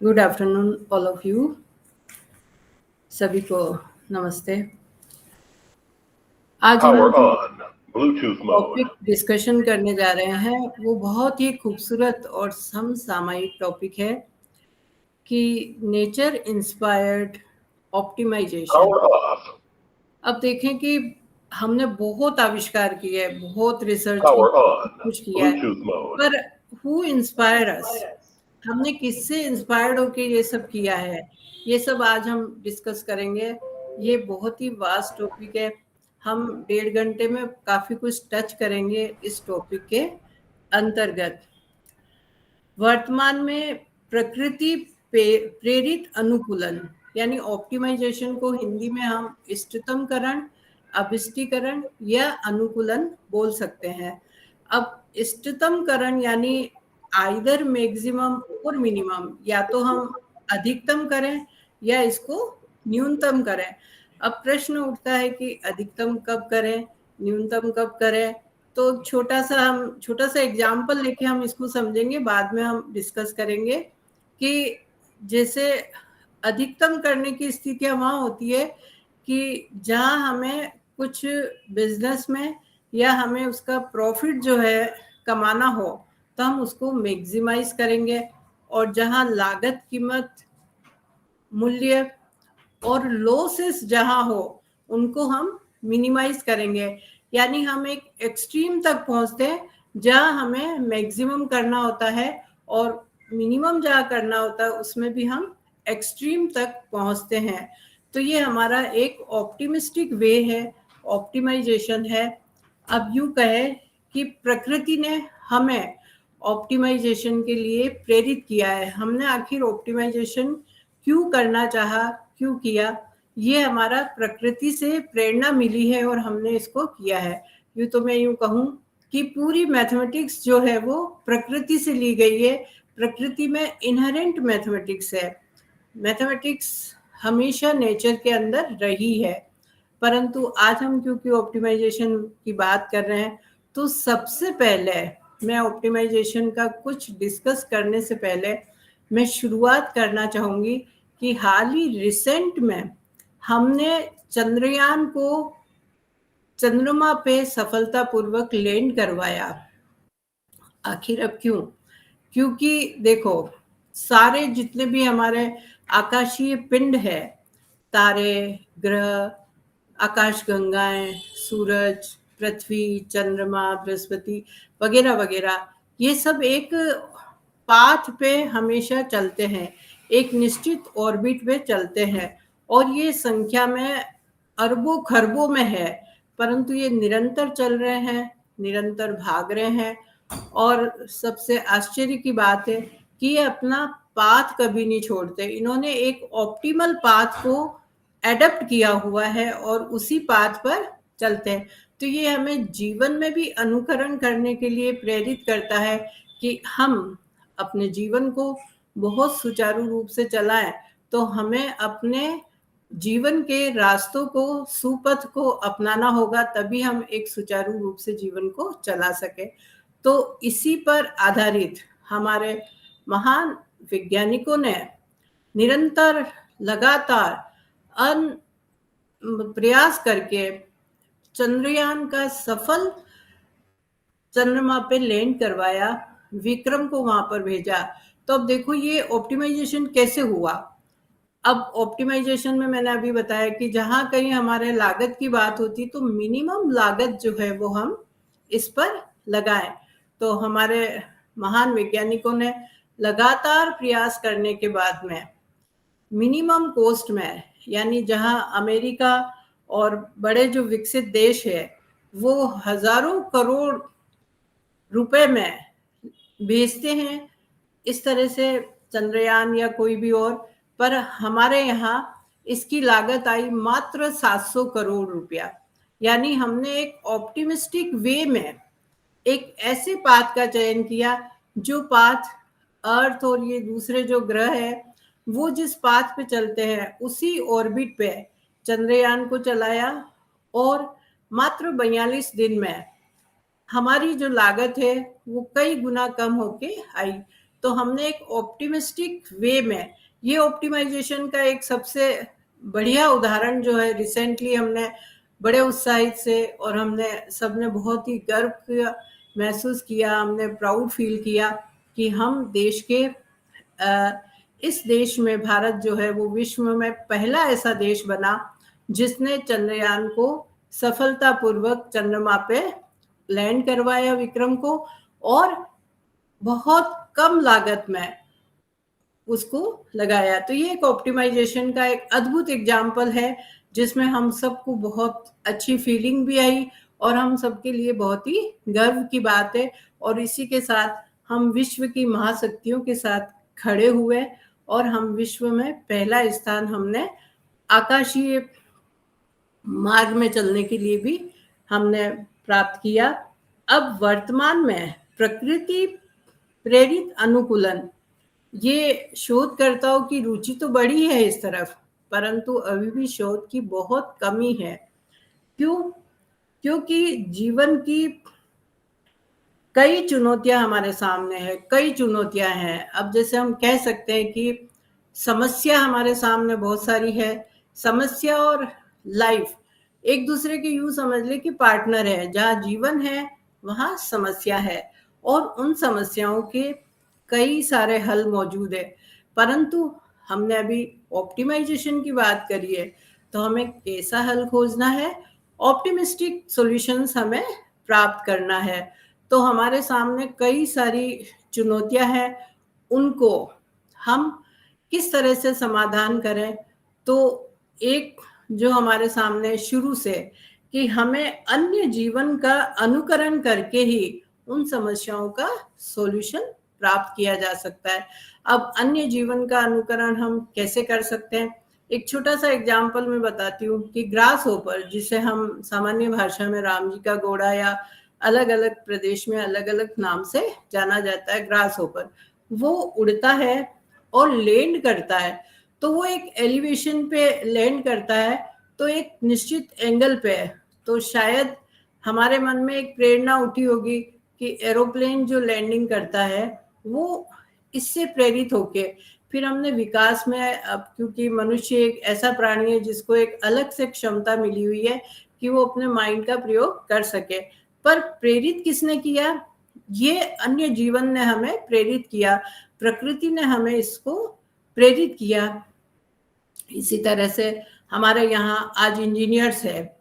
Good afternoon all of you. सभी को नमस्ते। आज हम Power on. Bluetooth mode. Topic discussion करने जा रहे हैं, वो बहुत ही खूबसूरत और समसामयिक टॉपिक है कि nature inspired optimization. Power off. अब देखें कि हमने बहुत आविष्कार किए, बहुत रिसर्च की, Power on. कुछ किया है, Bluetooth mode. पर हु इंस्पायर अस, हमने किससे इंस्पायर्ड होके ये सब किया है, ये सब आज हम डिस्कस करेंगे। ये बहुत ही वास्ट टॉपिक है। हम 1.5 घंटे में काफी कुछ टच करेंगे इस टॉपिक के अंतर्गत। वर्तमान में प्रकृति प्रेरित अनुकूलन यानी ऑप्टिमाइजेशन को हिंदी में हम इष्टतमकरण, अभिष्टीकरण या अनुकूलन बोल सकते हैं। अब इष्टतमकरण यानी आइदर मैक्सिमम और मिनिमम, या तो हम अधिकतम करें या इसको न्यूनतम करें। अब प्रश्न उठता है कि अधिकतम कब करें, न्यूनतम कब करें। तो छोटा सा एग्जाम्पल लेके हम इसको समझेंगे, बाद में हम डिस्कस करेंगे कि जैसे अधिकतम करने की स्थितियां वहां होती है कि जहां हमें कुछ बिजनेस में या हमें उसका प्रॉफिट जो है कमाना हो तो हम उसको मैक्सिमाइज करेंगे, और जहां लागत, कीमत, मूल्य और लॉसेस जहां हो उनको हम मिनिमाइज करेंगे। यानी हम एक एक्सट्रीम तक पहुंचते हैं जहां हमें मैक्सिमम करना होता है, और मिनिमम जहां करना होता है उसमें भी हम एक्सट्रीम तक पहुंचते हैं। तो ये हमारा एक ऑप्टिमिस्टिक वे है, ऑप्टिमाइजेशन है। अब यूं कहे कि प्रकृति ने हमें ऑप्टिमाइजेशन के लिए प्रेरित किया है। हमने आखिर ऑप्टिमाइजेशन क्यों करना चाहा, क्यों किया, ये हमारा प्रकृति से प्रेरणा मिली है और हमने इसको किया है। यूं तो मैं यूं कहूं कि पूरी मैथमेटिक्स जो है वो प्रकृति से ली गई है। प्रकृति में इनहेरेंट मैथमेटिक्स है। मैथमेटिक्स हमेशा नेचर के अंदर रही है, परंतु आज हम क्योंकि ऑप्टिमाइजेशन की बात कर रहे हैं तो सबसे पहले मैं ऑप्टिमाइजेशन का कुछ डिस्कस करने से पहले मैं शुरुआत करना चाहूंगी कि हाल ही रिसेंट में हमने चंद्रयान को चंद्रमा पे सफलतापूर्वक लैंड करवाया। आखिर अब क्यों? क्योंकि देखो, सारे जितने भी हमारे आकाशीय पिंड है, तारे, ग्रह, आकाशगंगाएं, सूरज, पृथ्वी, चंद्रमा, बृहस्पति वगैरह वगैरह, ये सब एक पाथ पे हमेशा चलते हैं, एक निश्चित ऑर्बिट पे चलते हैं, और ये संख्या में अरबों खरबों में है, परंतु ये निरंतर चल रहे हैं, निरंतर भाग रहे हैं। और सबसे आश्चर्य की बात है कि ये अपना पाथ कभी नहीं छोड़ते। इन्होंने एक ऑप्टिमल पाथ को एडप्ट किया हुआ है और उसी पाथ पर चलते हैं। तो ये हमें जीवन में भी अनुकरण करने के लिए प्रेरित करता है कि हम अपने जीवन को बहुत सुचारू रूप से चलाएं। तो हमें अपने जीवन के रास्तों को, सुपथ को अपनाना होगा, तभी हम एक सुचारू रूप से जीवन को चला सके। तो इसी पर आधारित हमारे महान वैज्ञानिकों ने निरंतर, लगातार प्रयास करके चंद्रयान का सफल चंद्रमा पे लैंड करवाया, विक्रम को वहां पर भेजा। तो अब देखो ये ऑप्टिमाइजेशन कैसे हुआ। अब ऑप्टिमाइजेशन में मैंने अभी बताया कि जहां कहीं हमारे लागत की बात होती तो मिनिमम लागत जो है वो हम इस पर लगाएं। तो हमारे महान वैज्ञानिकों ने लगातार प्रयास करने के बाद में मिनिमम कॉस्ट में, यानी जहां अमेरिका और बड़े जो विकसित देश है वो हजारों करोड़ रुपए में भेजते हैं इस तरह से चंद्रयान या कोई भी और, पर हमारे यहाँ इसकी लागत आई मात्र 700 करोड़ रुपया। यानी हमने एक ऑप्टिमिस्टिक वे में एक ऐसे पाथ का चयन किया जो पाथ अर्थ और ये दूसरे जो ग्रह है वो जिस पाथ पे चलते हैं उसी ऑर्बिट पे चंद्रयान को चलाया, और मात्र 42 दिन में हमारी जो लागत है वो कई गुना कम होके आई। तो हमने एक ऑप्टिमिस्टिक वे में, ये ऑप्टिमाइजेशन का एक सबसे बढ़िया उदाहरण जो है, रिसेंटली हमने बड़े उत्साहित से और हमने सबने बहुत ही गर्व महसूस किया, हमने प्राउड फील किया कि हम देश के इस देश में भारत जो है वो विश्व में पहला ऐसा देश बना जिसने चंद्रयान को सफलतापूर्वक चंद्रमा पे लैंड करवाया, विक्रम को, और बहुत कम लागत में उसको लगाया। तो ये एक ऑप्टिमाइजेशन का एक अद्भुत एग्जाम्पल है जिसमें हम सबको बहुत अच्छी फीलिंग भी आई और हम सबके लिए बहुत ही गर्व की बात है। और इसी के साथ हम विश्व की महाशक्तियों के साथ खड़े हुए और हम विश्व में पहला स्थान हमने आकाशीय मार्ग में चलने के लिए भी हमने प्राप्त किया। अब वर्तमान में प्रकृति प्रेरित अनुकूलन, ये शोधकर्ताओं की रुचि तो बढ़ी है इस तरफ, परंतु अभी भी शोध की बहुत कमी है। क्यों? क्योंकि जीवन की कई चुनौतियां हमारे सामने है, कई चुनौतियां हैं। अब जैसे हम कह सकते हैं कि समस्या हमारे सामने बहुत सारी है। समस्या और लाइफ एक दूसरे के यूं समझ ले कि पार्टनर है, जहां जीवन है वहां समस्या है और उन समस्याओं के कई सारे हल मौजूद है। परंतु हमने अभी ऑप्टिमाइजेशन की बात करी है, तो हमें कैसा हल खोजना है, ऑप्टिमिस्टिक सॉल्यूशंस हमें प्राप्त करना है। तो हमारे सामने कई सारी चुनौतियां हैं, उनको हम किस तरह से समाधान करें। तो एक जो हमारे सामने शुरू से कि हमें अन्य जीवन का अनुकरण करके ही उन समस्याओं का सॉल्यूशन प्राप्त किया जा सकता है। अब अन्य जीवन का अनुकरण हम कैसे कर सकते हैं, एक छोटा सा एग्जाम्पल मैं बताती हूँ कि ग्रास होपर, जिसे हम सामान्य भाषा में राम जी का घोड़ा या अलग अलग प्रदेश में अलग अलग नाम से जाना जाता है, ग्रास होपर, वो उड़ता है और लैंड करता है। तो वो एक एलिवेशन पे लैंड करता है, तो एक निश्चित एंगल पे है। तो शायद हमारे मन में एक प्रेरणा उठी होगी कि एरोप्लेन जो लैंडिंग करता है वो इससे प्रेरित होके फिर हमने विकास में, अब क्योंकि मनुष्य एक ऐसा प्राणी है जिसको एक अलग से क्षमता मिली हुई है कि वो अपने माइंड का प्रयोग कर सके, पर प्रेरित किसने किया? ये अन्य जीवन ने हमें प्रेरित किया, प्रकृति ने हमें इसको प्रेरित किया। इसी तरह से हमारे यहाँ आज इंजीनियर्स है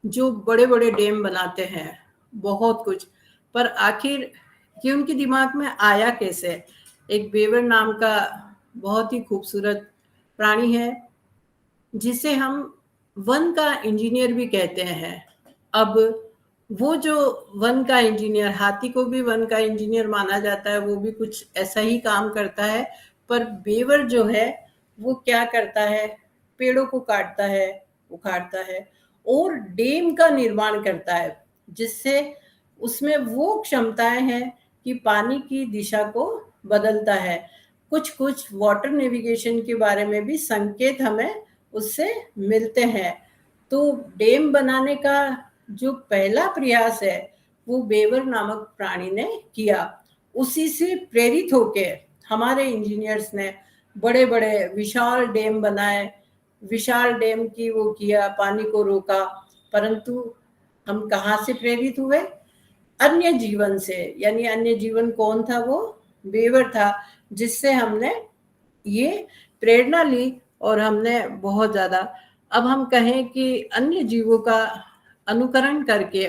जो बड़े बड़े डैम बनाते हैं, बहुत कुछ, पर आखिर ये उनके दिमाग में आया कैसे? एक बेवर नाम का बहुत ही खूबसूरत प्राणी है जिसे हम वन का इंजीनियर भी कहते हैं। अब वो जो वन का इंजीनियर, हाथी को भी वन का इंजीनियर माना जाता है, वो भी कुछ ऐसा ही काम करता है, पर बेवर जो है वो क्या करता है? पेड़ों को काटता है, उखाड़ता है और डैम का निर्माण करता है, जिससे उसमें वो क्षमताएं हैं कि पानी की दिशा को बदलता है। कुछ कुछ वाटर नेविगेशन के बारे में भी संकेत हमें उससे मिलते हैं। तो डैम बनाने का जो पहला प्रयास है वो बेवर नामक प्राणी ने किया। उसी से प्रेरित होके हमारे इंजीनियर्स ने बड़े बड़े विशाल डैम बनाए, विशाल डैम की वो किया, पानी को रोका। परंतु हम कहाँ से प्रेरित हुए? अन्य जीवन से। यानी अन्य जीवन कौन था? वो बेवर था, जिससे हमने ये प्रेरणा ली और हमने बहुत ज्यादा, अब हम कहें कि अन्य जीवों का अनुकरण करके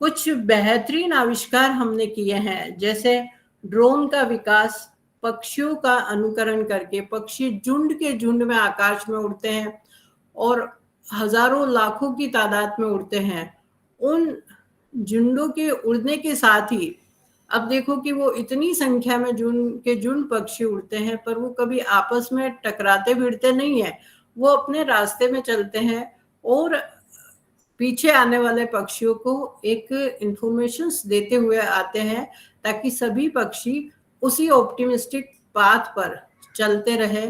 कुछ बेहतरीन आविष्कार हमने किए हैं। जैसे ड्रोन का विकास, पक्षियों का अनुकरण करके पक्षी झुंड के झुंड में आकाश में उड़ते हैं और हजारों लाखों की तादाद में उड़ते हैं। उन झुंडों के उड़ने के साथ ही अब देखो कि वो इतनी संख्या में झुंड पक्षी उड़ते हैं, पर वो कभी आपस में टकराते भिड़ते नहीं है। वो अपने रास्ते में चलते हैं और पीछे आने वाले पक्षियों को एक इंफॉर्मेशन देते हुए आते हैं, ताकि सभी पक्षी उसी ऑप्टिमिस्टिक पाथ पर चलते रहे।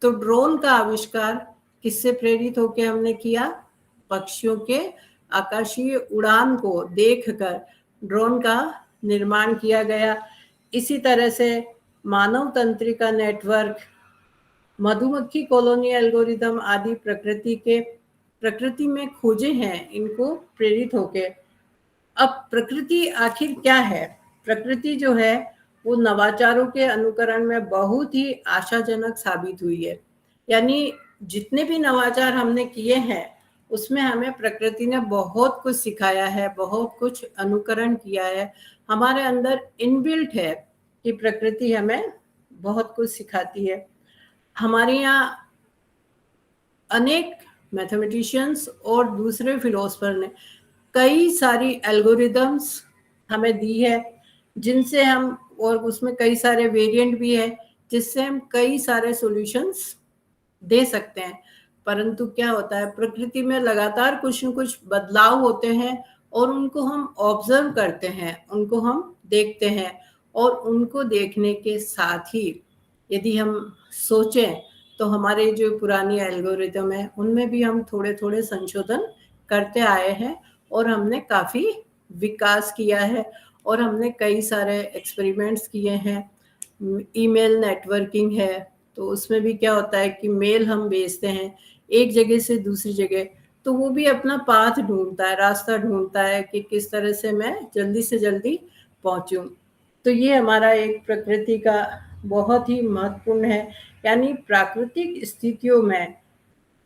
तो ड्रोन का आविष्कार किससे प्रेरित होकर हमने किया? पक्षियों के आकाशीय उड़ान को देखकर ड्रोन का निर्माण किया गया। इसी तरह से मानव तंत्रिका नेटवर्क, मधुमक्खी कॉलोनी एल्गोरिदम आदि प्रकृति में खोजे हैं इनको प्रेरित होके। अब प्रकृति आखिर क्या है? प्रकृति जो है वो नवाचारों के अनुकरण में बहुत ही आशाजनक साबित हुई है। यानी जितने भी नवाचार हमने किए हैं उसमें हमें प्रकृति ने बहुत कुछ सिखाया है, बहुत कुछ अनुकरण किया है। हमारे अंदर इनबिल्ट है कि प्रकृति हमें बहुत कुछ सिखाती है। हमारे यहाँ अनेक मैथमेटिशियंस और दूसरे फिलोसफर ने कई सारी एल्गोरिदम्स हमें दी है जिनसे हम, और उसमें कई सारे वेरिएंट भी है जिससे हम कई सारे सॉल्यूशंस दे सकते हैं। परंतु क्या होता है, प्रकृति में लगातार कुछ न कुछ बदलाव होते हैं और उनको हम ऑब्जर्व करते हैं, उनको हम देखते हैं, और उनको देखने के साथ ही यदि हम सोचें तो हमारे जो पुरानी एल्गोरिदम है उनमें भी हम थोड़े थोड़े संशोधन करते आए हैं और हमने काफ़ी विकास किया है और हमने कई सारे एक्सपेरिमेंट्स किए हैं। ईमेल नेटवर्किंग है तो उसमें भी क्या होता है कि मेल हम भेजते हैं एक जगह से दूसरी जगह, तो वो भी अपना पाथ ढूंढता है, रास्ता ढूंढता है कि किस तरह से मैं जल्दी से जल्दी पहुंचूं। तो ये हमारा एक प्रकृति का बहुत ही महत्वपूर्ण है। यानी प्राकृतिक स्थितियों में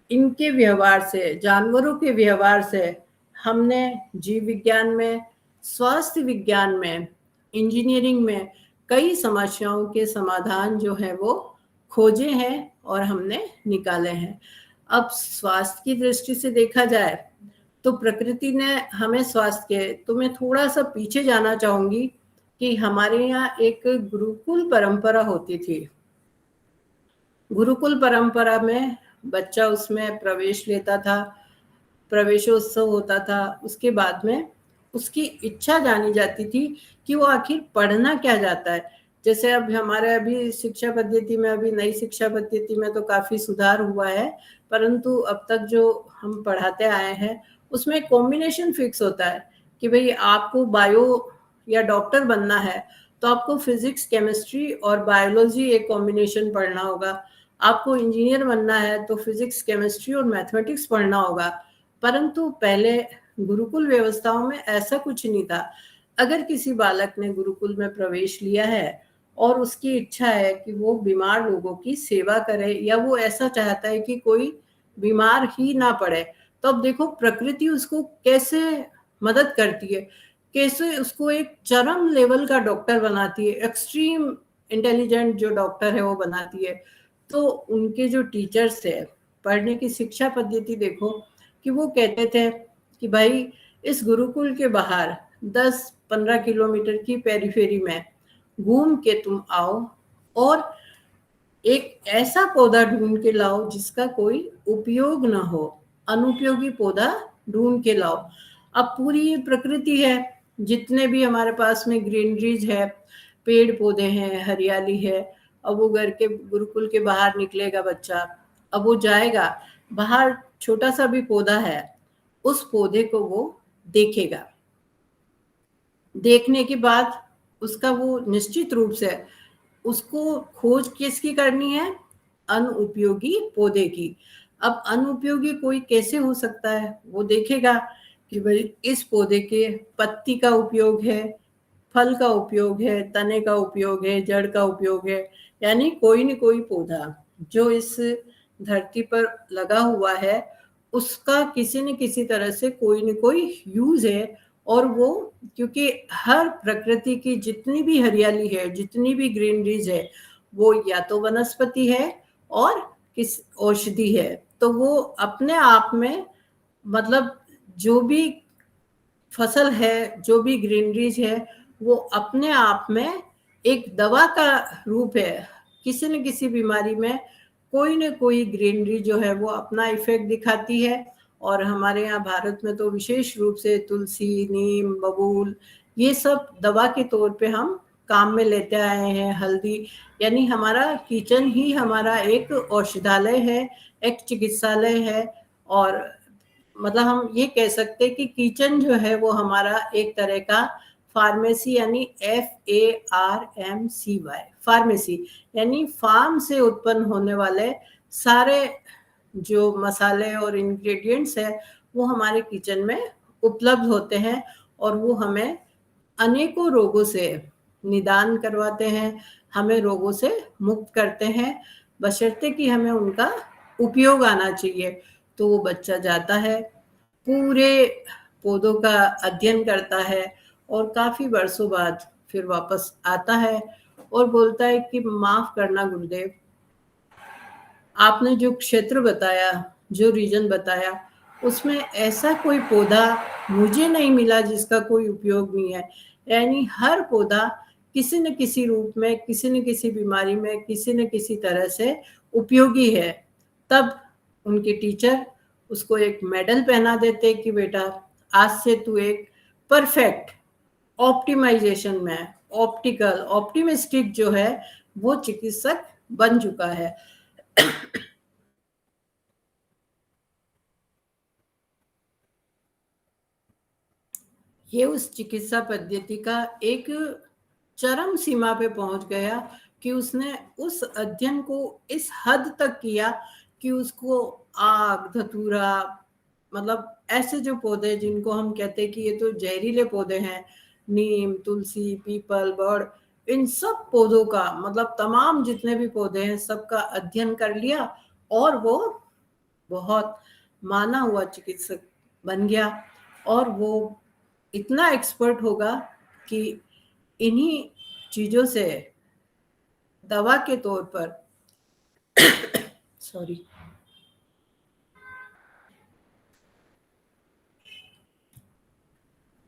इनके व्यवहार से, जानवरों के व्यवहार से हमने जीव विज्ञान में, स्वास्थ्य विज्ञान में, इंजीनियरिंग में कई समस्याओं के समाधान जो है वो खोजे हैं और हमने निकाले हैं। अब स्वास्थ्य की दृष्टि से देखा जाए तो प्रकृति ने हमें स्वास्थ्य के, तो मैं थोड़ा सा पीछे जाना चाहूंगी कि हमारे यहाँ एक गुरुकुल परंपरा होती थी। गुरुकुल परंपरा में बच्चा उसमें प्रवेश लेता था, प्रवेशोत्सव होता था, उसके बाद में उसकी इच्छा जानी जाती थी कि वो आखिर पढ़ना क्या जाता है। जैसे अब हमारे अभी शिक्षा पद्धति में, अभी नई शिक्षा पद्धति में तो काफ़ी सुधार हुआ है, परंतु अब तक जो हम पढ़ाते आए हैं उसमें कॉम्बिनेशन फिक्स होता है कि भाई आपको बायो या डॉक्टर बनना है तो आपको फिजिक्स, केमिस्ट्री और बायोलॉजी एक कॉम्बिनेशन पढ़ना होगा। आपको इंजीनियर बनना है तो फिजिक्स, केमिस्ट्री और मैथमेटिक्स पढ़ना होगा। परंतु पहले गुरुकुल व्यवस्थाओं में ऐसा कुछ नहीं था। अगर किसी बालक ने गुरुकुल में प्रवेश लिया है और उसकी इच्छा है कि वो बीमार लोगों की सेवा करे, या वो ऐसा चाहता है कि कोई बीमार ही ना पड़े, तो अब देखो प्रकृति उसको कैसे मदद करती है, कैसे उसको एक चरम लेवल का डॉक्टर बनाती है, एक्सट्रीम इंटेलिजेंट जो डॉक्टर है वो बनाती है। तो उनके जो टीचर्स है, पढ़ने की शिक्षा पद्धति देखो कि वो कहते थे कि भाई इस गुरुकुल के बाहर 10-15 किलोमीटर की पेरीफेरी में घूम के तुम आओ और एक ऐसा पौधा ढूंढ के लाओ जिसका कोई उपयोग ना हो, अनुपयोगी पौधा ढूंढ के लाओ। अब पूरी प्रकृति है, जितने भी हमारे पास में ग्रीनरीज है, पेड़ पौधे हैं, हरियाली है। अब वो घर के, गुरुकुल के बाहर निकलेगा बच्चा, अब वो जाएगा बाहर, छोटा सा भी पौधा है, उस पौधे को वो देखेगा। देखने के बाद उसका वो निश्चित रूप से उसको खोज किसकी करनी है, अनुपयोगी पौधे की। अब अनुपयोगी कोई कैसे हो सकता है, वो देखेगा कि भाई इस पौधे के पत्ती का उपयोग है, फल का उपयोग है, तने का उपयोग है, जड़ का उपयोग है। यानी कोई न कोई पौधा जो इस धरती पर लगा हुआ है उसका किसी न किसी तरह से कोई न कोई यूज है। और वो, क्योंकि हर प्रकृति की जितनी भी हरियाली है, जितनी भी ग्रीनरीज है, वो या तो वनस्पति है और किस औषधि है। तो वो अपने आप में, मतलब जो भी फसल है, जो भी ग्रीनरीज है, वो अपने आप में एक दवा का रूप है। किसी न किसी बीमारी में कोई न कोई ग्रीनरी जो है वो अपना इफेक्ट दिखाती है। और हमारे यहाँ भारत में तो विशेष रूप से तुलसी, नीम, बबूल, ये सब दवा के तौर पे हम काम में लेते आए हैं। हल्दी, यानी हमारा किचन ही हमारा एक औषधालय है, एक चिकित्सालय है। और मतलब हम ये कह सकते हैं कि किचन जो है वो हमारा एक तरह का फार्मेसी यानी FARMCY, फार्मेसी यानी फार्म से उत्पन्न होने वाले सारे जो मसाले और इंग्रेडिएंट्स है वो हमारे किचन में उपलब्ध होते हैं और वो हमें अनेकों रोगों से निदान करवाते हैं, हमें रोगों से मुक्त करते हैं, बशर्ते कि हमें उनका उपयोग आना चाहिए। तो वो बच्चा जाता है, पूरे पौधों का अध्ययन करता है और काफी वर्षों बाद फिर वापस आता है और बोलता है कि माफ करना गुरुदेव, आपने जो क्षेत्र बताया, जो रीजन बताया, उसमें ऐसा कोई पौधा मुझे नहीं मिला जिसका कोई उपयोग नहीं है। यानी हर पौधा किसी न किसी रूप में, किसी न किसी बीमारी में, किसी न किसी तरह से उपयोगी है। तब उनके टीचर उसको एक मेडल पहना देते कि बेटा आज से तू एक परफेक्ट ऑप्टिमाइजेशन में ऑप्टिमिस्टिक जो है वो चिकित्सक बन चुका है। ये उस चिकित्सा पद्धति का एक चरम सीमा पे पहुंच गया कि उसने उस अध्ययन को इस हद तक किया कि उसको आग, धतूरा, मतलब ऐसे जो पौधे जिनको हम कहते हैं कि ये तो जहरीले पौधे हैं, नीम, तुलसी, पीपल, बड़, इन सब पौधों का, मतलब तमाम जितने भी पौधे हैं सबका अध्ययन कर लिया और वो बहुत माना हुआ चिकित्सक बन गया। और वो इतना एक्सपर्ट होगा कि इन्हीं चीजों से दवा के तौर पर सॉरी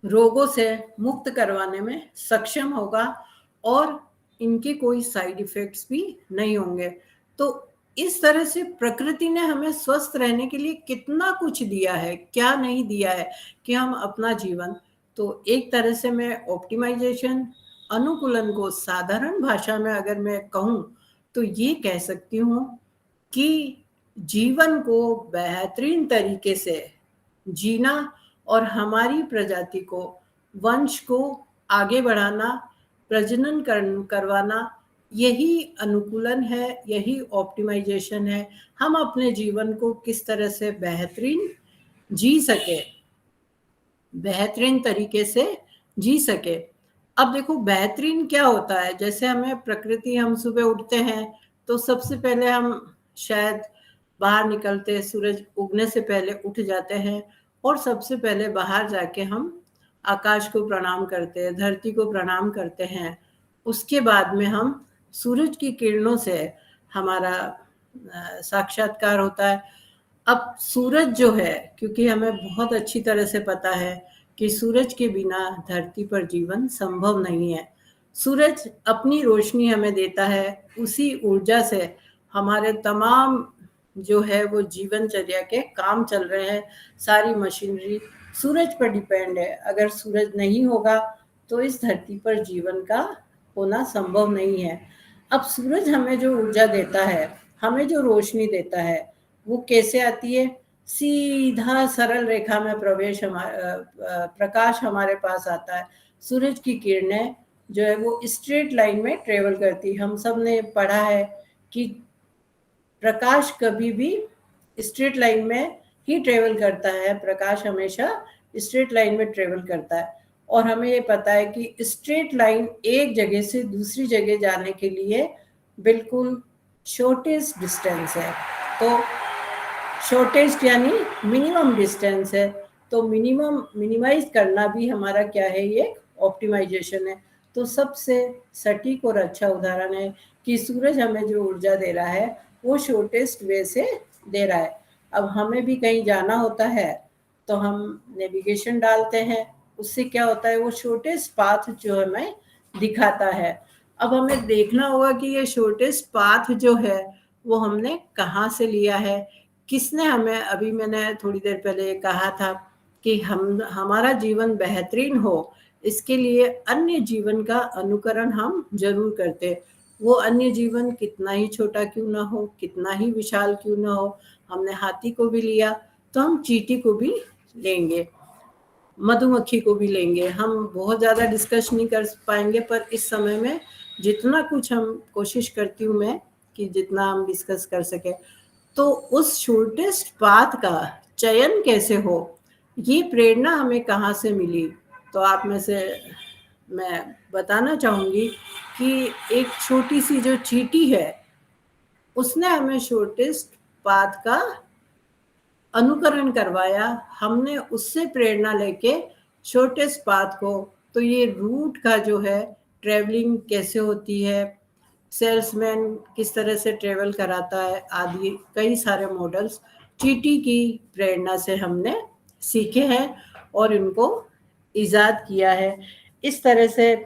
रोगों से मुक्त करवाने में सक्षम होगा और इनके कोई साइड इफेक्ट्स भी नहीं होंगे। तो इस तरह से प्रकृति ने हमें स्वस्थ रहने के लिए कितना कुछ दिया है, क्या नहीं दिया है, कि हम अपना जीवन, तो एक तरह से मैं ऑप्टिमाइजेशन, अनुकूलन को साधारण भाषा में अगर मैं कहूँ तो ये कह सकती हूँ कि जीवन को बेहतरीन तरीके से जीना और हमारी प्रजाति को, वंश को आगे बढ़ाना, प्रजनन करवाना, यही अनुकूलन है, यही ऑप्टिमाइजेशन है। हम अपने जीवन को किस तरह से बेहतरीन जी सके, बेहतरीन तरीके से जी सके। अब देखो बेहतरीन क्या होता है, जैसे हमें प्रकृति, हम सुबह उठते हैं तो सबसे पहले हम शायद बाहर निकलते, सूरज उगने से पहले उठ जाते हैं और सबसे पहले बाहर जाके हम आकाश को प्रणाम करते हैं, धरती को प्रणाम करते हैं। उसके बाद में हम सूरज की किरणों से हमारा साक्षात्कार होता है। अब सूरज जो है, क्योंकि हमें बहुत अच्छी तरह से पता है कि सूरज के बिना धरती पर जीवन संभव नहीं है। सूरज अपनी रोशनी हमें देता है, उसी ऊर्जा से हमारे तमाम जो है वो जीवनचर्या के काम चल रहे हैं। सारी मशीनरी सूरज पर डिपेंड है। अगर सूरज नहीं होगा तो इस धरती पर जीवन का होना संभव नहीं है। अब सूरज हमें जो ऊर्जा देता है, हमें जो रोशनी देता है, वो कैसे आती है? सीधा सरल रेखा में प्रकाश हमारे पास आता है। सूरज की किरणें जो है वो स्ट्रेट लाइन में ट्रेवल करती है। हम सब ने पढ़ा है कि प्रकाश कभी भी स्ट्रेट लाइन में ही ट्रेवल करता है, प्रकाश हमेशा स्ट्रेट लाइन में ट्रेवल करता है। और हमें ये पता है कि स्ट्रेट लाइन एक जगह से दूसरी जगह जाने के लिए बिल्कुल शॉर्टेस्ट डिस्टेंस है। तो शॉर्टेस्ट यानी मिनिमम डिस्टेंस है। तो मिनिमाइज करना भी हमारा क्या है, ये ऑप्टिमाइजेशन है। तो सबसे सटीक और अच्छा उदाहरण है कि सूरज हमें जो ऊर्जा दे रहा है वो शॉर्टेस्ट वे से दे रहा है। अब हमें भी कहीं जाना होता है तो हम नेविगेशन डालते हैं, उससे क्या होता है, वो शॉर्टेस्ट पाथ जो हमें दिखाता है। अब हमें देखना होगा कि ये शॉर्टेस्ट पाथ जो है वो हमने कहाँ से लिया है, किसने हमें, अभी मैंने थोड़ी देर पहले कहा था कि हमारा जीवन बेहतरीन हो, इसके लिए अन्य जीवन का अनुकरण हम जरूर करते। वो अन्य जीवन कितना ही छोटा क्यों ना हो, कितना ही विशाल क्यों ना हो, हमने हाथी को भी लिया तो हम चींटी को भी लेंगे। मधुमक्खी को भी लेंगे। हम बहुत ज़्यादा डिस्कस नहीं कर पाएंगे, पर इस समय में जितना कुछ हम कोशिश करती हूँ मैं कि जितना हम डिस्कस कर सके। तो उस शॉर्टेस्ट पाथ का चयन कैसे हो, ये प्रेरणा हमें कहाँ से मिली? तो आप में से मैं बताना चाहूँगी कि एक छोटी सी जो चींटी है, उसने हमें शॉर्टेस्ट पाथ का अनुकरण करवाया। हमने उससे प्रेरणा लेके शॉर्टेस्ट पाथ को, तो ये रूट का जो है ट्रेवलिंग कैसे होती है, सेल्समैन किस तरह से ट्रेवल कराता है, आदि कई सारे मॉडल्स चींटी की प्रेरणा से हमने सीखे हैं और इनको ईजाद किया है। इस तरह से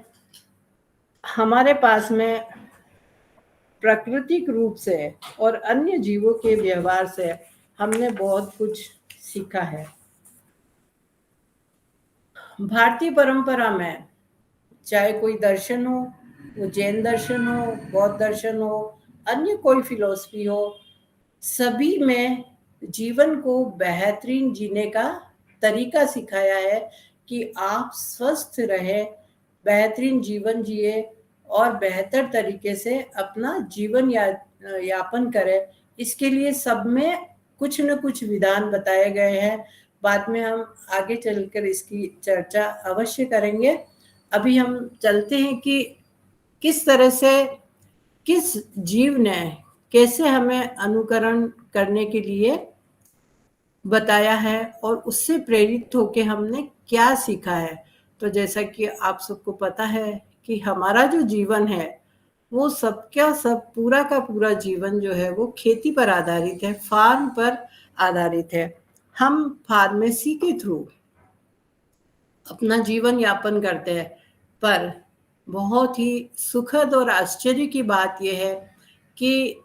हमारे पास में प्राकृतिक रूप से और अन्य जीवों के व्यवहार से हमने बहुत कुछ सीखा है। भारतीय परंपरा में चाहे कोई दर्शन हो, वो जैन दर्शन हो, बौद्ध दर्शन हो, अन्य कोई फिलॉसफी हो, सभी में जीवन को बेहतरीन जीने का तरीका सिखाया है कि आप स्वस्थ रहे, बेहतरीन जीवन जिए और बेहतर तरीके से अपना जीवन यापन करें। इसके लिए सब में कुछ न कुछ विधान बताए गए हैं। बाद में हम आगे चलकर इसकी चर्चा अवश्य करेंगे। अभी हम चलते हैं कि किस तरह से किस जीव ने कैसे हमें अनुकरण करने के लिए बताया है और उससे प्रेरित होके हमने क्या सीखा है। तो जैसा कि आप सबको पता है कि हमारा जो जीवन है वो सबका सब पूरा का पूरा जीवन जो है वो खेती पर आधारित है, फार्म पर आधारित है। हम फार्मेसी के थ्रू अपना जीवन यापन करते हैं, पर बहुत ही सुखद और आश्चर्य की बात यह है कि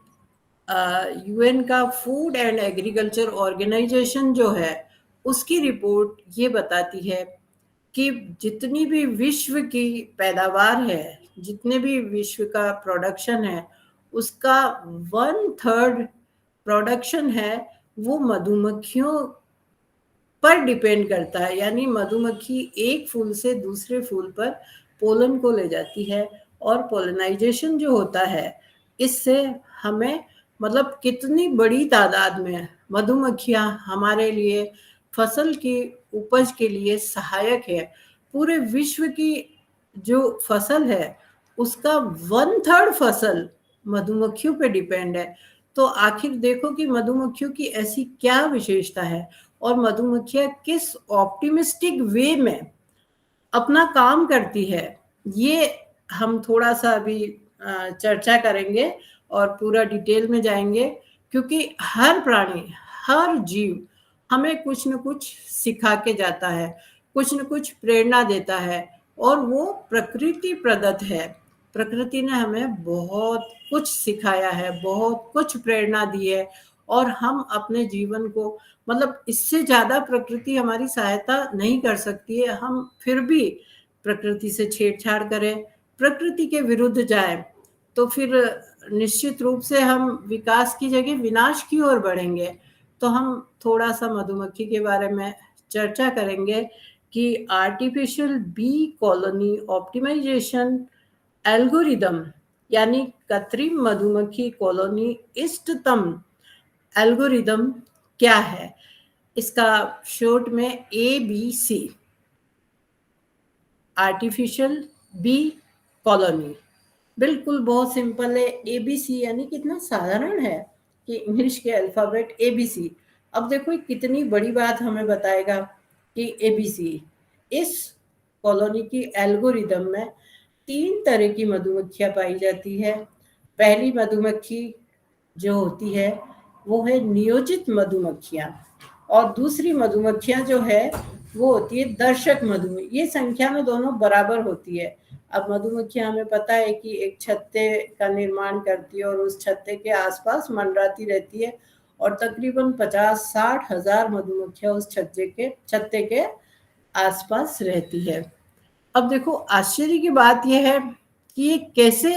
यूएन का फूड एंड एग्रीकल्चर ऑर्गेनाइजेशन जो है, उसकी रिपोर्ट ये बताती है कि जितनी भी विश्व की पैदावार है, जितने भी विश्व का प्रोडक्शन है, उसका 1/3 प्रोडक्शन है वो मधुमक्खियों पर डिपेंड करता है। यानी मधुमक्खी एक फूल से दूसरे फूल पर पोलन को ले जाती है और पोलिनाइजेशन जो होता है, इससे हमें मतलब कितनी बड़ी तादाद में मधुमक्खियां हमारे लिए फसल की उपज के लिए सहायक है। पूरे विश्व की जो फसल है उसका 1/3 फसल मधुमक्खियों पे डिपेंड है। तो आखिर देखो कि मधुमक्खियों की ऐसी क्या विशेषता है और मधुमक्खियां किस ऑप्टिमिस्टिक वे में अपना काम करती है, ये हम थोड़ा सा अभी चर्चा करेंगे और पूरा डिटेल में जाएंगे। क्योंकि हर प्राणी, हर जीव हमें कुछ न कुछ सिखा के जाता है, कुछ न कुछ प्रेरणा देता है और वो प्रकृति प्रदत्त है। प्रकृति ने हमें बहुत कुछ सिखाया है, बहुत कुछ प्रेरणा दी है और हम अपने जीवन को मतलब इससे ज़्यादा प्रकृति हमारी सहायता नहीं कर सकती है। हम फिर भी प्रकृति से छेड़छाड़ करें, प्रकृति के विरुद्ध जाए, तो फिर निश्चित रूप से हम विकास की जगह विनाश की ओर बढ़ेंगे। तो हम थोड़ा सा मधुमक्खी के बारे में चर्चा करेंगे कि artificial bee colony optimization algorithm यानी कृत्रिम मधुमक्खी कॉलोनी इष्टतम एल्गोरिदम क्या है। इसका शॉर्ट में ABC, आर्टिफिशियल बी कॉलोनी। बिल्कुल बहुत सिंपल है। ABC यानी कितना साधारण है कि इंग्लिश के अल्फाबेट ABC। अब देखो कितनी बड़ी बात हमें बताएगा कि ABC इस कॉलोनी की एल्गोरिदम में 3 तरह की मधुमक्खियां पाई जाती है। पहली मधुमक्खी जो होती है वो है नियोजित मधुमक्खियां और दूसरी मधुमक्खियां जो है वो होती है दर्शक मधुमक्खी। ये संख्या में दोनों बराबर होती है। अब मधुमक्खियां हमें पता है कि एक छत्ते का निर्माण करती है और उस छत्ते के आसपास मंडराती रहती है और तकरीबन 50-60 हजार मधुमक्खियां उस छत्ते के आसपास रहती है। अब देखो आश्चर्य की बात यह है कि ये कैसे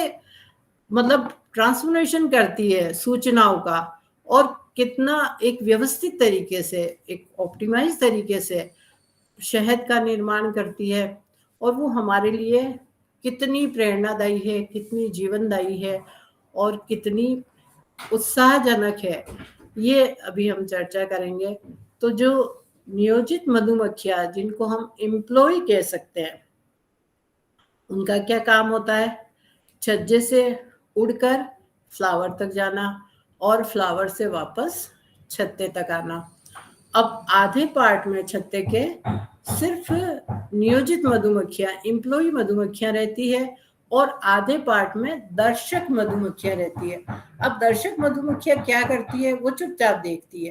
मतलब ट्रांसफॉर्मेशन करती है सूचनाओं का और कितना एक व्यवस्थित तरीके से, एक ऑप्टिमाइज तरीके से शहद का निर्माण करती है और वो हमारे लिए कितनी प्रेरणादायी है, कितनी जीवनदायी है और कितनी उत्साहजनक है, ये अभी हम चर्चा करेंगे। तो जो नियोजित मधुमक्खियां, जिनको हम एम्प्लॉय कह सकते हैं, उनका क्या काम होता है? छज्जे से उड़कर फ्लावर तक जाना और फ्लावर से वापस छत्ते तक आना। अब आधे पार्ट में छत्ते के सिर्फ नियोजित मधुमक्खियां, एम्प्लॉय मधुमक्खियां रहती है और आधे पार्ट में दर्शक मधुमक्खियां रहती है। अब दर्शक मधुमक्खियां क्या करती है? वो चुपचाप देखती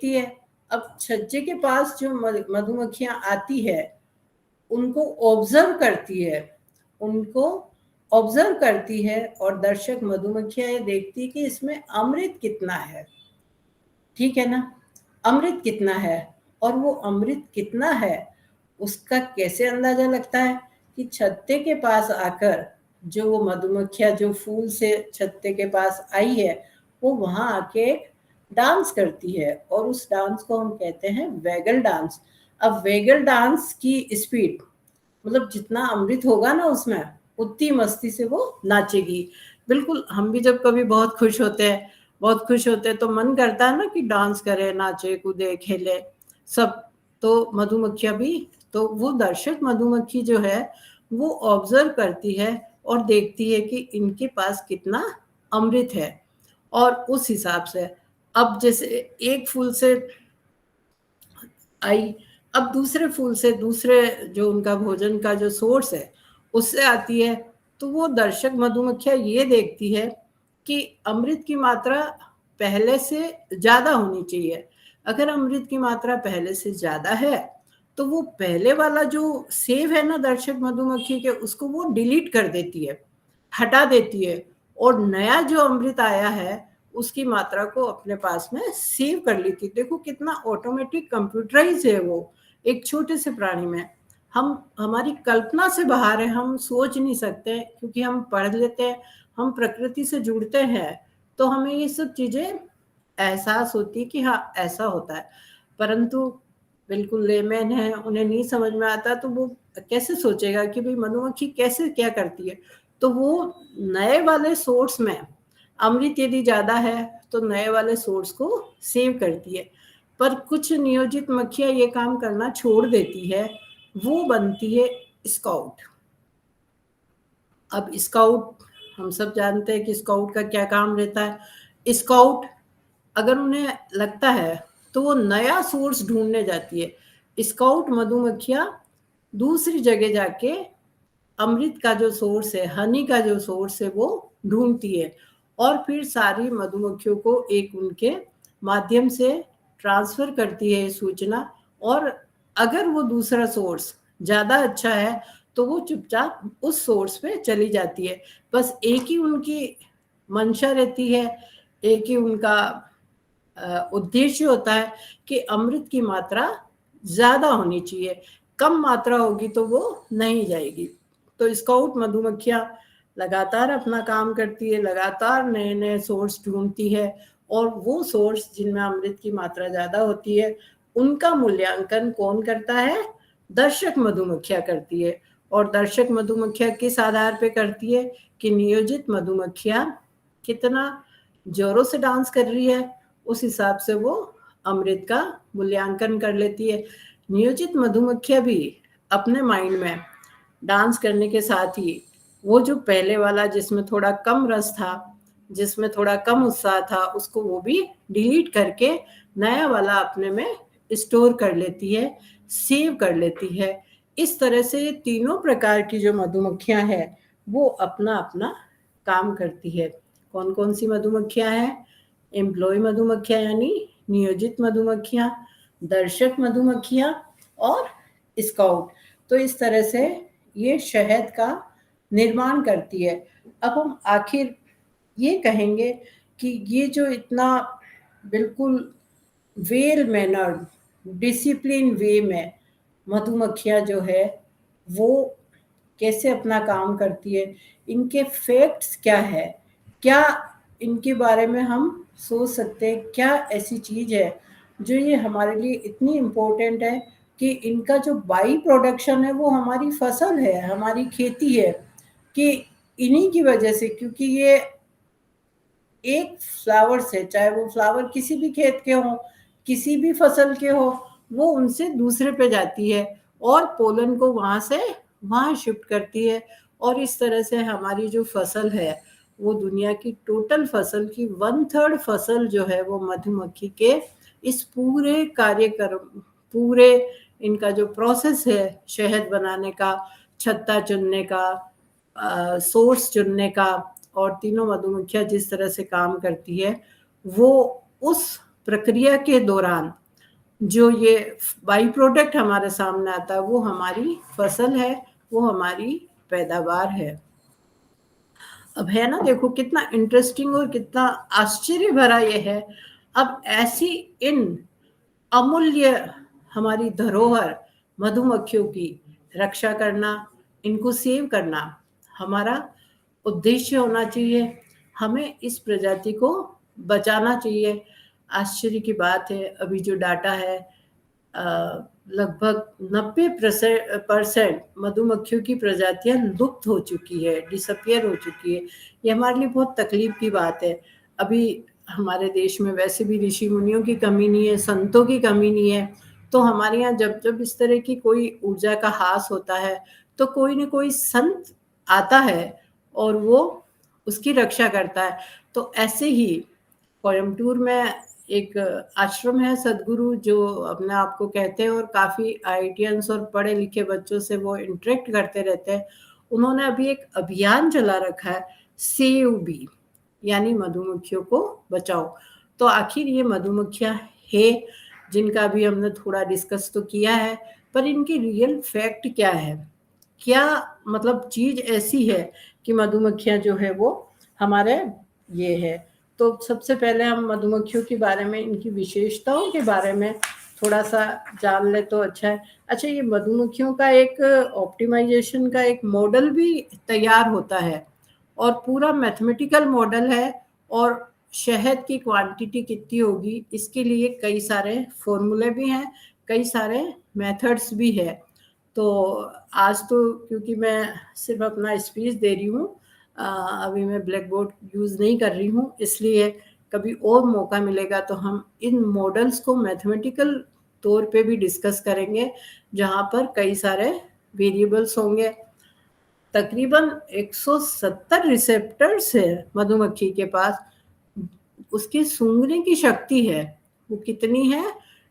है। अब छज्जे के पास जो मधुमक्खियां आती है, उनको ऑब्जर्व करती है और दर्शक मधुमक्खियां ये देखती है कि इसमें अमृत कितना है। ठीक है ना? अमृत कितना है, और वो अमृत कितना है उसका कैसे अंदाजा लगता है? कि छत्ते के पास आकर जो वो मधुमक्खियां जो फूल से छत्ते के पास आई है, वो वहां आके डांस करती है और उस डांस को हम कहते हैं वैगल डांस। अब वैगल डांस की स्पीड, मतलब जितना अमृत होगा ना उसमें, उतनी मस्ती से वो नाचेगी। बिल्कुल, हम भी जब कभी बहुत खुश होते हैं तो मन करता है ना कि डांस करे, नाचे, कूदे, खेले सब। तो मधुमक्खियां भी, तो वो दर्शक मधुमक्खी जो है वो ऑब्जर्व करती है और देखती है कि इनके पास कितना अमृत है, और उस हिसाब से अब जैसे एक फूल से आई, अब दूसरे फूल से, दूसरे जो उनका भोजन का जो सोर्स है उससे आती है, तो वो दर्शक मधुमक्खियां ये देखती है कि अमृत की मात्रा पहले से ज्यादा होनी चाहिए। अगर अमृत की मात्रा पहले से ज्यादा है तो वो पहले वाला जो सेव है ना दर्शक मधुमक्खी के, उसको वो डिलीट कर देती है, हटा देती है, और नया जो अमृत आया है उसकी मात्रा को अपने पास में सेव कर लेती। देखो कितना ऑटोमेटिक कंप्यूटराइज है वो, एक छोटे से प्राणी में। हम, हमारी कल्पना से बाहर है, हम सोच नहीं सकते, क्योंकि हम पढ़ लेते हैं, हम प्रकृति से जुड़ते हैं, तो हमें ये सब चीजें एहसास होती है कि हाँ ऐसा होता है। परंतु बिल्कुल लेमैन है, उन्हें नहीं समझ में आता, तो वो कैसे सोचेगा कि भाई मधुमक्खी कैसे क्या करती है। तो वो नए वाले सोर्स में अमृत यदि ज्यादा है तो नए वाले सोर्स को सेव करती है। पर कुछ नियोजित मक्खियां ये काम करना छोड़ देती है, वो बनती है स्काउट। अब स्काउट, हम सब जानते हैं कि स्काउट का क्या काम रहता है। स्काउट अगर उन्हें लगता है तो वो नया सोर्स ढूंढने जाती है। स्काउट मधुमक्खियां दूसरी जगह जाके अमृत का जो सोर्स है, हनी का जो सोर्स है, वो ढूंढती है और फिर सारी मधुमक्खियों को एक उनके माध्यम से ट्रांसफर करती है सूचना। और अगर वो दूसरा सोर्स ज्यादा अच्छा है तो वो चुपचाप उस सोर्स पे चली जाती है। बस एक ही उनकी मंशा रहती है, एक ही उनका उद्देश्य होता है कि अमृत की मात्रा ज्यादा होनी चाहिए, कम मात्रा होगी तो वो नहीं जाएगी। तो स्काउट मधुमक्खियां लगातार अपना काम करती है, लगातार नए नए सोर्स ढूंढती है, और वो सोर्स जिनमें अमृत की मात्रा ज्यादा होती है उनका मूल्यांकन कौन करता है? दर्शक मधुमक्खियां करती है। और दर्शक मधुमक्खियां किस आधार पे करती है? कि नियोजित मधुमक्खियां कितना जोरों से डांस कर रही है, उस हिसाब से वो अमृत का मूल्यांकन कर लेती है। नियोजित मधुमक्खियां भी अपने माइंड में डांस करने के साथ ही वो जो पहले वाला जिसमें थोड़ा कम रस था, जिसमें थोड़ा कम उत्साह था, उसको वो भी डिलीट करके नया वाला अपने में स्टोर कर लेती है, सेव कर लेती है। इस तरह से ये तीनों प्रकार की जो मधुमक्खियां हैं वो अपना अपना काम करती है। कौन कौन सी मधुमक्खियां हैं? एम्प्लॉय मधुमक्खियां यानी नियोजित मधुमक्खियां, दर्शक मधुमक्खियां और स्काउट। तो इस तरह से ये शहद का निर्माण करती है। अब हम आखिर ये कहेंगे कि ये जो इतना बिल्कुल वेल मैनर्ड, डिसिप्लिन वे में मधुमक्खियां जो है वो कैसे अपना काम करती है, इनके फैक्ट्स क्या है, क्या इनके बारे में हम सोच सकते हैं, क्या ऐसी चीज है जो ये हमारे लिए इतनी इम्पोर्टेंट है कि इनका जो बाई प्रोडक्शन है वो हमारी फसल है, हमारी खेती है, कि इन्हीं की वजह से, क्योंकि ये एक फ्लावर से, चाहे वो फ्लावर किसी भी खेत के हो, किसी भी फसल के हो, वो उनसे दूसरे पे जाती है और पोलन को वहां से वहां शिफ्ट करती है। और इस तरह से हमारी जो फसल है वो दुनिया की टोटल फसल की 1/3 फसल जो है वो मधुमक्खी के इस पूरे कार्यक्रम, पूरे इनका जो प्रोसेस है शहद बनाने का, छत्ता चुनने का, सोर्स चुनने का, और तीनों मधुमक्खियां जिस तरह से काम करती है, वो उस प्रक्रिया के दौरान जो ये बाई प्रोडक्ट हमारे सामने आता है वो हमारी फसल है, वो हमारी पैदावार है। अब है ना, देखो कितना इंटरेस्टिंग और कितना आश्चर्य भरा ये है। अब ऐसी इन अमूल्य हमारी धरोहर मधुमक्खियों की रक्षा करना, इनको सेव करना हमारा उद्देश्य होना चाहिए। हमें इस प्रजाति को बचाना चाहिए। आश्चर्य की बात है, अभी जो डाटा है लगभग 90% मधुमक्खियों की प्रजातियां लुप्त हो चुकी है, डिसअपियर हो चुकी है। ये हमारे लिए बहुत तकलीफ की बात है। अभी हमारे देश में वैसे भी ऋषि मुनियों की कमी नहीं है, संतों की कमी नहीं है, तो हमारे यहाँ जब जब इस तरह की कोई ऊर्जा का हास होता है तो कोई न कोई संत आता है और वो उसकी रक्षा करता है। तो ऐसे ही कोयम्बटूर में एक आश्रम है, सदगुरु, जो अपने आप को कहते हैं और काफ़ी आईआईटियंस और पढ़े लिखे बच्चों से वो इंटरेक्ट करते रहते हैं। उन्होंने अभी एक अभियान चला रखा है, सेव बी, यानी मधुमक्खियों को बचाओ। तो आखिर ये मधुमक्खियां है जिनका भी हमने थोड़ा डिस्कस तो किया है, पर इनकी रियल फैक्ट क्या है, क्या मतलब चीज ऐसी है कि मधुमक्खियां जो है वो हमारे ये है। तो सबसे पहले हम मधुमक्खियों के बारे में, इनकी विशेषताओं के बारे में थोड़ा सा जान ले तो अच्छा है। अच्छा, ये मधुमक्खियों का एक ऑप्टिमाइजेशन का एक मॉडल भी तैयार होता है और पूरा मैथमेटिकल मॉडल है, और शहद की क्वांटिटी कितनी होगी इसके लिए कई सारे फॉर्मूले भी हैं, कई सारे मेथड्स भी है। तो आज तो क्योंकि मैं सिर्फ अपना स्पीच दे रही हूँ, अभी मैं ब्लैक बोर्ड यूज़ नहीं कर रही हूँ, इसलिए कभी और मौका मिलेगा तो हम इन मॉडल्स को मैथमेटिकल तौर पे भी डिस्कस करेंगे, जहाँ पर कई सारे वेरिएबल्स होंगे। तकरीबन 170 रिसेप्टर्स है मधुमक्खी के पास। उसकी सूंघने की शक्ति है वो कितनी है,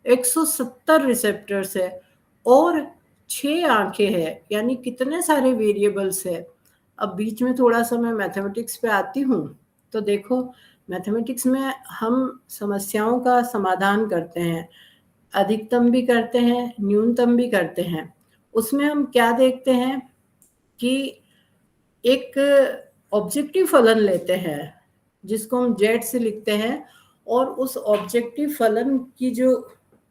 170 रिसेप्टर्स है, और 6 आंखें है, यानी कितने सारे वेरिएबल्स है। अब बीच में थोड़ा सा मैं मैथमेटिक्स पे आती हूँ। तो देखो, मैथमेटिक्स में हम समस्याओं का समाधान करते हैं, अधिकतम भी करते हैं, न्यूनतम भी करते हैं। उसमें हम क्या देखते हैं कि एक ऑब्जेक्टिव फलन लेते हैं जिसको हम जेड से लिखते हैं, और उस ऑब्जेक्टिव फलन की जो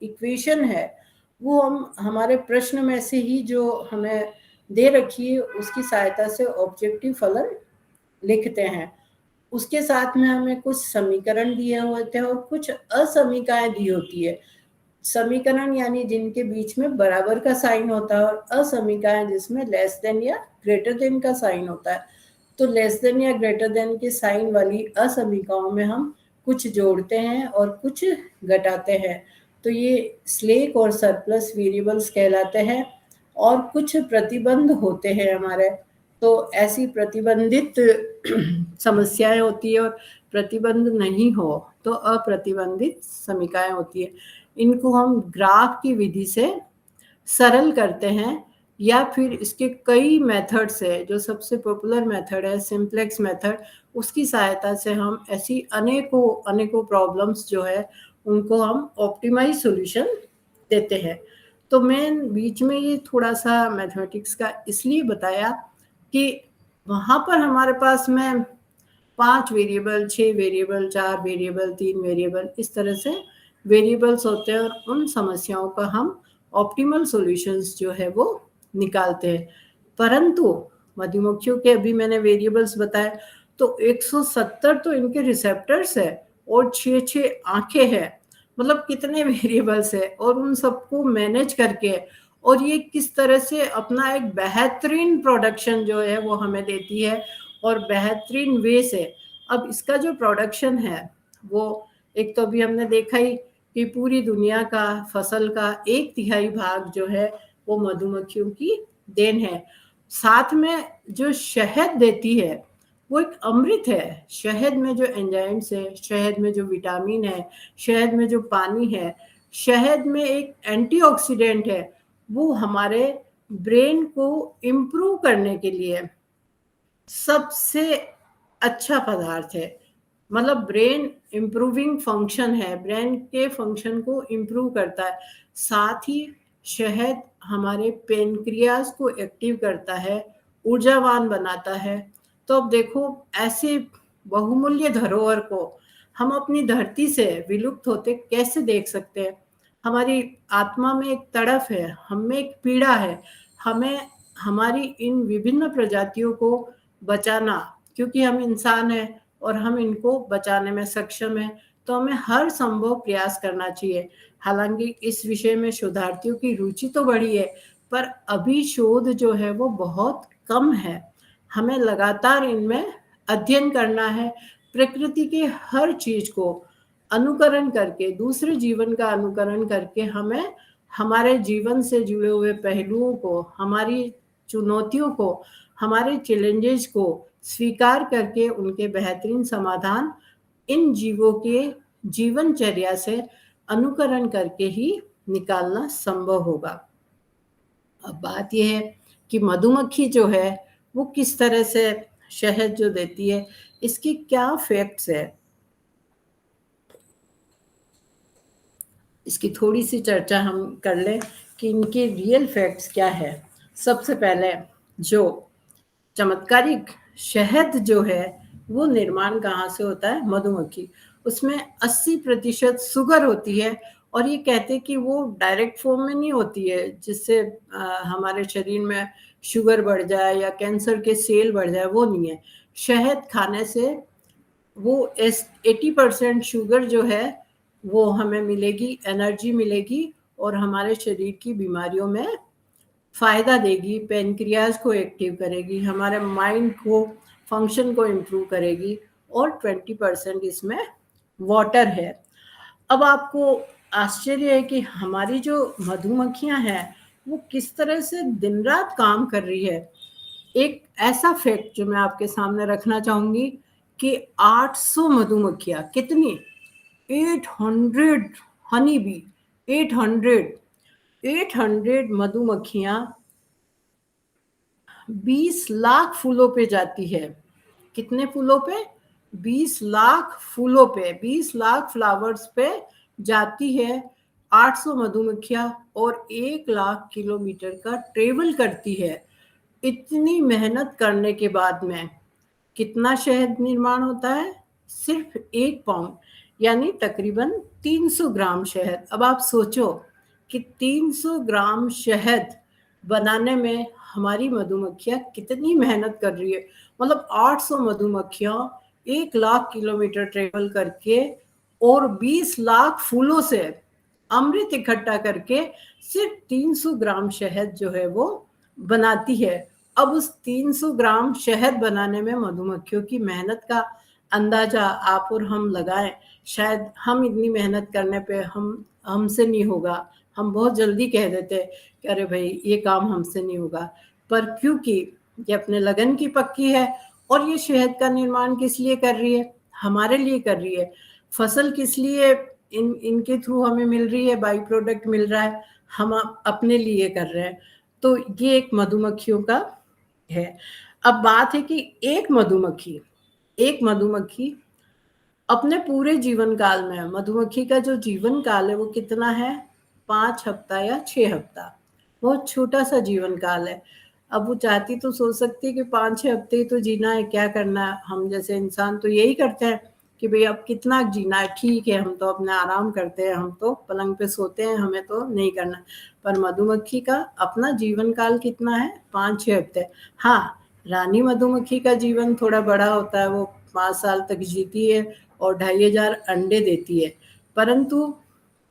इक्वेशन है वो हम हमारे प्रश्न में से ही जो हमें दे रखी है उसकी सहायता से ऑब्जेक्टिव फलन लिखते हैं। उसके साथ में हमें कुछ समीकरण दिए होते हैं और कुछ असमीकाएं दी होती है। समीकरण यानी जिनके बीच में बराबर का साइन होता है, और असमीकाएं जिसमें लेस देन या ग्रेटर देन का साइन होता है। तो लेस देन या ग्रेटर देन के साइन वाली असमीकाओं में हम कुछ जोड़ते हैं और कुछ घटाते हैं। तो ये स्लेक और सरप्लस वेरिएबल्स कहलाते हैं। और कुछ प्रतिबंध होते हैं हमारे, तो ऐसी प्रतिबंधित समस्याएं होती है, और प्रतिबंध नहीं हो तो अप्रतिबंधित समीकाएं होती है। इनको हम ग्राफ की विधि से सरल करते हैं, या फिर इसके कई मेथड्स है। जो सबसे पॉपुलर मेथड है सिंप्लेक्स मेथड, उसकी सहायता से हम ऐसी अनेकों अनेकों प्रॉब्लम्स जो है उनको हम ऑप्टिमाइज सॉल्यूशन देते हैं। तो मैं बीच में ये थोड़ा सा मैथमेटिक्स का इसलिए बताया कि वहाँ पर हमारे पास में 5 वेरिएबल, 6 वेरिएबल, 4 वेरिएबल, 3 वेरिएबल, इस तरह से वेरिएबल्स होते हैं, और उन समस्याओं का हम ऑप्टिमल सॉल्यूशंस जो है वो निकालते हैं। परंतु मधुमक्खियों के अभी मैंने वेरिएबल्स बताए, तो 170 तो इनके रिसेप्टर्स है और 6 आंखें हैं। मतलब कितने वेरिएबल्स है और उन सबको मैनेज करके और ये किस तरह से अपना एक बेहतरीन प्रोडक्शन जो है वो हमें देती है और बेहतरीन वे से। अब इसका जो प्रोडक्शन है वो एक तो अभी हमने देखा ही कि पूरी दुनिया का फसल का 1/3 भाग जो है वो मधुमक्खियों की देन है। साथ में जो शहद देती है वो एक अमृत है। शहद में जो एंजाइम्स है, शहद में जो विटामिन है, शहद में जो पानी है, शहद में एक एंटीऑक्सीडेंट है, वो हमारे ब्रेन को इम्प्रूव करने के लिए सबसे अच्छा पदार्थ है। मतलब ब्रेन इम्प्रूविंग फंक्शन है, ब्रेन के फंक्शन को इम्प्रूव करता है। साथ ही शहद हमारे पेनक्रियाज को एक्टिव करता है, ऊर्जावान बनाता है। तो अब देखो ऐसे बहुमूल्य धरोहर को हम अपनी धरती से विलुप्त होते कैसे देख सकते हैं। हमारी आत्मा में एक तड़फ है, हम में एक पीड़ा है, हमें हमारी इन विभिन्न प्रजातियों को बचाना, क्योंकि हम इंसान हैं और हम इनको बचाने में सक्षम हैं, तो हमें हर संभव प्रयास करना चाहिए। हालांकि इस विषय में शोधार्थियों की रुचि तो बढ़ी है, पर अभी शोध जो है वो बहुत कम है। हमें लगातार इनमें अध्ययन करना है। प्रकृति के हर चीज को अनुकरण करके, दूसरे जीवन का अनुकरण करके हमें हमारे जीवन से जुड़े हुए पहलुओं को, हमारी चुनौतियों को, हमारे चैलेंजेस को स्वीकार करके उनके बेहतरीन समाधान इन जीवों के जीवनचर्या से अनुकरण करके ही निकालना संभव होगा। अब बात यह है कि मधुमक्खी जो है वो किस तरह से शहद जो देती है, इसकी क्या फैक्ट्स है, इसकी थोड़ी सी चर्चा हम कर लें कि इनके रियल फैक्ट्स क्या है। सबसे पहले जो चमत्कारिक शहद जो है वो निर्माण कहाँ से होता है, मधुमक्खी। उसमें 80% शुगर होती है और ये कहते हैं कि वो डायरेक्ट फॉर्म में नहीं होती है जिससे हमारे शरीर में शुगर बढ़ जाए या कैंसर के सेल बढ़ जाए, वो नहीं है। शहद खाने से वो 80% शुगर जो है वो हमें मिलेगी, एनर्जी मिलेगी और हमारे शरीर की बीमारियों में फायदा देगी, पेनक्रियाज को एक्टिव करेगी, हमारे माइंड को फंक्शन को इम्प्रूव करेगी और 20% इसमें वाटर है। अब आपको आश्चर्य है कि हमारी जो मधुमक्खियां हैं वो किस तरह से दिन रात काम कर रही है। एक ऐसा फैक्ट जो मैं आपके सामने रखना चाहूंगी कि 800 मधुमक्खियां, कितनी, 800 हनी बी, 800 मधुमक्खियां 20 लाख फूलों पे जाती है। कितने फूलों पे? 20 लाख फूलों पे, 20 लाख फ्लावर्स पे जाती है 800 मधुमक्खियां और 1 लाख किलोमीटर का ट्रेवल करती है। इतनी मेहनत करने के बाद में कितना शहद निर्माण होता है? सिर्फ 1 पाउंड, यानी तकरीबन 300 ग्राम शहद। अब आप सोचो कि 300 ग्राम शहद बनाने में हमारी मधुमक्खियां कितनी मेहनत कर रही है। मतलब 800 मधुमक्खियां 1 लाख किलोमीटर ट्रेवल करके और 20 लाख फूलों से अमृत इकट्ठा करके सिर्फ 300 ग्राम शहद जो है वो बनाती है। अब उस 300 ग्राम शहद बनाने में मधुमक्खियों की मेहनत का अंदाजा आप और हम लगाएं। शायद हम इतनी मेहनत करने पे हमसे नहीं होगा, हम बहुत जल्दी कह देते कि अरे भाई ये काम हमसे नहीं होगा। पर क्योंकि ये अपने लगन की पक्की है और ये शहद का निर्माण किस लिए कर रही है? हमारे लिए कर रही है। फसल किस लिए इनके थ्रू हमें मिल रही है, बाई प्रोडक्ट मिल रहा है, हम अपने लिए कर रहे हैं। तो ये एक मधुमक्खियों का है। अब बात है कि एक मधुमक्खी अपने पूरे जीवन काल में, मधुमक्खी का जो जीवन काल है वो कितना है? 5 हफ्ता या 6 हफ्ता। बहुत छोटा सा जीवन काल है। अब वो चाहती तो सोच सकती है कि 5-6 हफ्ते ही तो जीना है, क्या करना है। हम जैसे इंसान तो यही करते हैं कि भाई अब कितना जीना है, ठीक है हम तो अपना आराम करते हैं, हम तो पलंग पे सोते हैं, हमें तो नहीं करना। पर मधुमक्खी का अपना जीवन काल कितना है? 5-6 हफ्ते। हाँ, रानी मधुमक्खी का जीवन थोड़ा बड़ा होता है, वो 5 साल तक जीती है और 2500 अंडे देती है। परंतु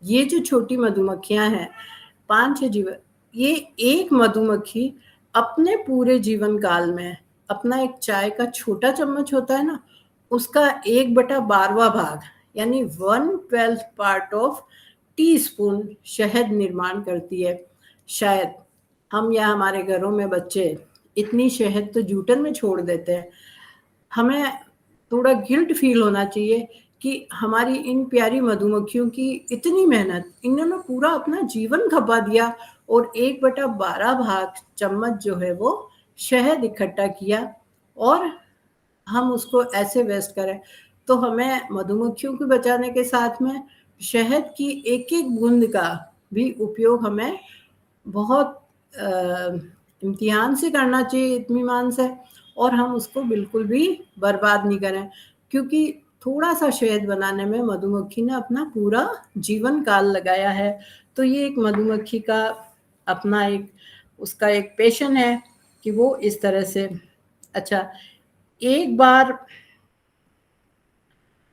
ये जो छोटी मधुमक्खियां हैं, 5-6 जीवन, ये एक मधुमक्खी अपने पूरे जीवन काल में अपना एक चाय का छोटा चम्मच होता है ना, उसका 1/12वां भाग यानी 1/12 पार्ट ऑफ टीस्पून शहद निर्माण करती है। शायद हम या हमारे घरों में बच्चे इतनी शहद तो जूठन में छोड़ देते हैं। हमें थोड़ा गिल्ट फील होना चाहिए कि हमारी इन प्यारी मधुमक्खियों की इतनी मेहनत, इन्होंने पूरा अपना जीवन खपा दिया और 1/12 भाग चम्मच जो है वो शहद इकट्ठा किया और हम उसको ऐसे वेस्ट करें। तो हमें मधुमक्खियों को बचाने के साथ में शहद की एक-एक बूंद का भी उपयोग हमें बहुत इम्तिहान से करना चाहिए, इत्मीमान से, और हम उसको बिल्कुल भी बर्बाद नहीं करें, क्योंकि थोड़ा-सा शहद बनाने में मधुमक्खी ने अपना पूरा जीवन काल लगाया है। तो ये एक मधुमक्खी का अपना एक उसका एक पैशन है कि वो इस तरह से अच्छा, एक बार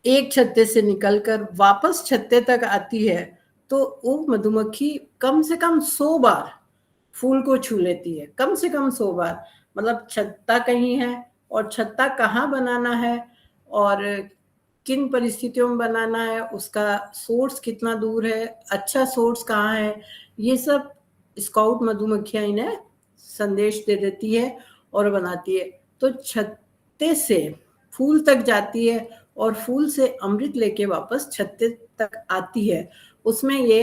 एक छत्ते से निकलकर वापस छत्ते तक आती है, तो वो मधुमक्खी कम से कम 100 बार फूल को छू लेती है, कम से कम 100 बार। मतलब छत्ता कहीं है और छत्ता कहाँ बनाना है और किन परिस्थितियों में बनाना है, उसका सोर्स कितना दूर है, अच्छा सोर्स कहाँ है, ये सब स्काउट मधुमक्खियाँ इन्हें संदेश दे देती है और बनाती है। तो छत्ते से फूल तक जाती है और फूल से अमृत लेके वापस छत्ते तक आती है। उसमें ये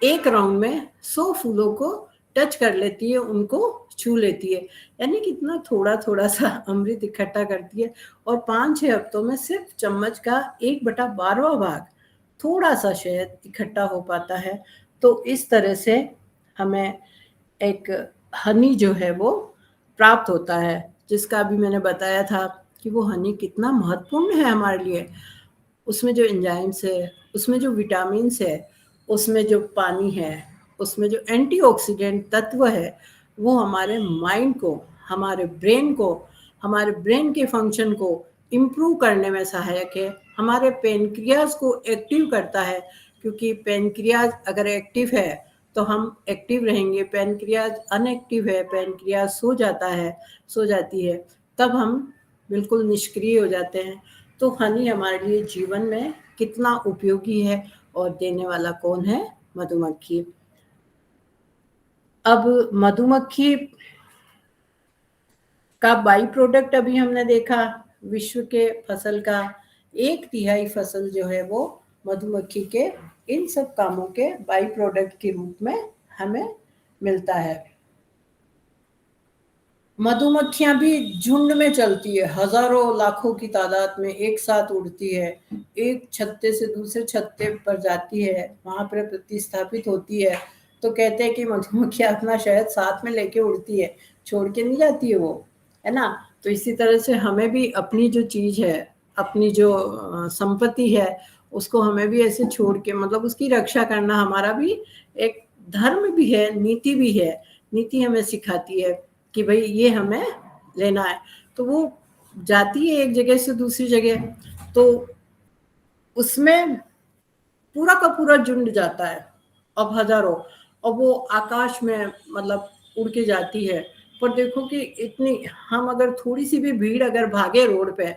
एक राउंड में 100 फूलों को टच कर लेती है, उनको छू लेती है, यानी कितना थोड़ा-थोड़ा सा अमृत इकट्ठा करती है और 5-6 हफ्तों में सिर्फ चम्मच का 1/12वां भाग थोड़ा-सा शहद इकट्ठा हो पाता है। तो इस तरह से हमें एक हनी जो है वो प्राप्त होता है, जिसका अभी मैंने बताया था कि वो हनी कितना महत्वपूर्ण है हमारे लिए। उसमें जो एंजाइम्स है, उसमें जो विटामिन्स है, उसमें जो पानी है, उसमें जो एंटीऑक्सीडेंट तत्व है, वो हमारे माइंड को, हमारे ब्रेन के फंक्शन को इम्प्रूव करने में सहायक है। हमारे पैनक्रियाज को एक्टिव करता है, क्योंकि पैनक्रियाज अगर एक्टिव है तो हम एक्टिव रहेंगे। पैनक्रियाज अनएक्टिव है, पैनक्रियाज सो जाती है, तब हम बिल्कुल निष्क्रिय हो जाते हैं। तो हनी हमारे लिए जीवन में कितना उपयोगी है और देने वाला कौन है? मधुमक्खी। अब मधुमक्खी का बाई प्रोडक्ट अभी हमने देखा, विश्व के फसल का 1/3 फसल जो है वो मधुमक्खी के इन सब कामों के बाई प्रोडक्ट के रूप में हमें मिलता है। मधुमक्खियां भी झुंड में चलती है, हजारों लाखों की तादाद में एक साथ उड़ती है, एक छत्ते से दूसरे छत्ते पर जाती है, वहां पर प्रतिस्थापित होती है। तो कहते हैं कि मधुमक्खियां अपना शहद साथ में लेके उड़ती है, छोड़ के नहीं जाती है वो, है ना। तो इसी तरह से हमें भी अपनी जो चीज है, अपनी जो संपत्ति है, उसको हमें भी ऐसे छोड़ के, मतलब उसकी रक्षा करना हमारा भी एक धर्म भी है, नीति भी है। नीति हमें सिखाती है कि भाई ये हमें लेना है। तो वो जाती है एक जगह से दूसरी जगह, तो उसमें पूरा का पूरा झुंड जाता है, अब हजारों, और वो आकाश में मतलब उड़ के जाती है। पर देखो कि इतनी, हम अगर थोड़ी सी भी भीड़ अगर भागे रोड पे,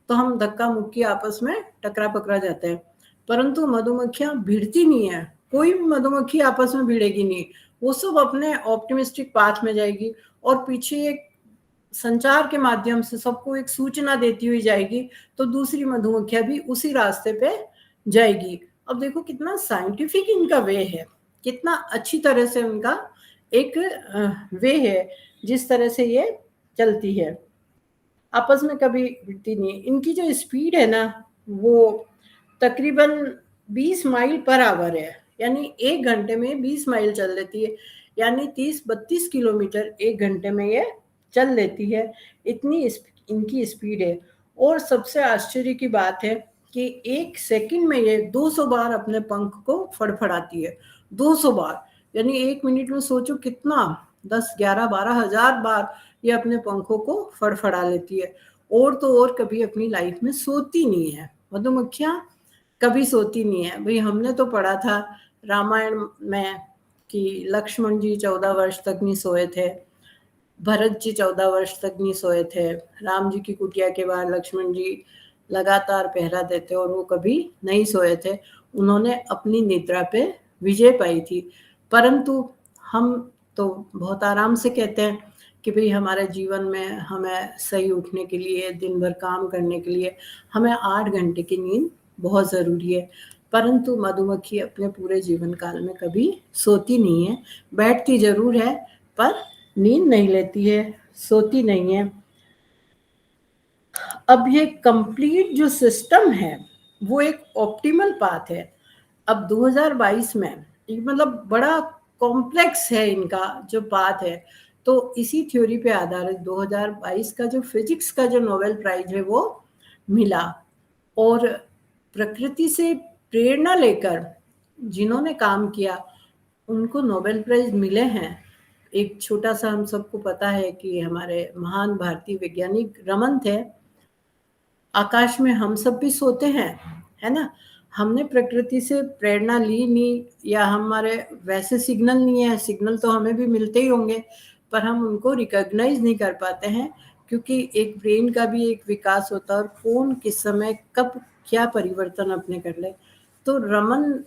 तो हम धक्का मुक्की आपस में टकरा पकड़ा जाते हैं। परंतु मधुमक्खियां भिड़ती नहीं है, कोई भी मधुमक्खी आपस में भिड़ेगी नहीं, वो सब अपने ऑप्टिमिस्टिक पाथ में जाएगी और पीछे एक संचार के माध्यम से सबको एक सूचना देती हुई जाएगी, तो दूसरी मधुमक्खियां भी उसी रास्ते पे जाएगी। अब देखो कितना साइंटिफिक इनका वे है, कितना अच्छी तरह से उनका एक वे है, जिस तरह से ये चलती है, आपस में कभी भिड़ती नहीं। इनकी जो स्पीड है ना, वो तकरीबन 20 माइल पर आवर है, यानी 1 घंटे में 20 माइल चल लेती है, यानी 30-32 किलोमीटर 1 घंटे में ये चल लेती है। इतनी इनकी स्पीड है। और सबसे आश्चर्य की बात है कि 1 सेकंड में ये 200 बार अपने पंख को फड़फड़ाती है। 200 बार, यानी 1 मिनट में सोचो कितना, 10, 11, 12 हजार बार ये अपने पंखों को फड़फड़ा लेती है। और तो और कभी अपनी लाइफ में सोती नहीं है, मधुमक्खियां कभी सोती नहीं है। भाई हमने तो पढ़ा था रामायण में कि लक्ष्मण जी 14 वर्ष तक नहीं सोए थे, भरत जी 14 वर्ष तक नहीं सोए थे, राम जी की कुटिया के बाहर लक्ष्मण जी लगातार पहरा देते और वो कभी नहीं सोए थे। उन्होंने अपनी निद्रा पे विजय पाई थी। परंतु हम तो बहुत आराम से कहते हैं कि भाई हमारे जीवन में हमें सही उठने के लिए, दिन भर काम करने के लिए हमें 8 घंटे की नींद बहुत ज़रूरी है। परंतु मधुमक्खी अपने पूरे जीवन काल में कभी सोती नहीं है, बैठती ज़रूर है पर नींद नहीं लेती है, सोती नहीं है। अब ये कंप्लीट जो सिस्टम है वो एक ऑप्टिमल पाथ है। अब 2022 में मतलब बड़ा कॉम्प्लेक्स है इनका जो पाथ है, तो इसी थ्योरी पे आधारित 2022 का जो फिजिक्स का जो नोबेल प्राइज है वो मिला। और प्रकृति से प्रेरणा लेकर जिन्होंने काम किया उनको नोबेल प्राइज मिले हैं। एक छोटा सा हम सबको पता है कि हमारे महान भारतीय वैज्ञानिक रमन थे। आकाश में हम सब भी सोते हैं, है ना। हमने प्रकृति से प्रेरणा ली नहीं, या हमारे वैसे सिग्नल नहीं है, सिग्नल तो हमें भी मिलते ही होंगे पर हम उनको रिकॉग्नाइज नहीं कर पाते हैं, क्योंकि एक ब्रेन का भी एक विकास होता है और कौन किस समय कब क्या परिवर्तन अपने कर ले। तो रमन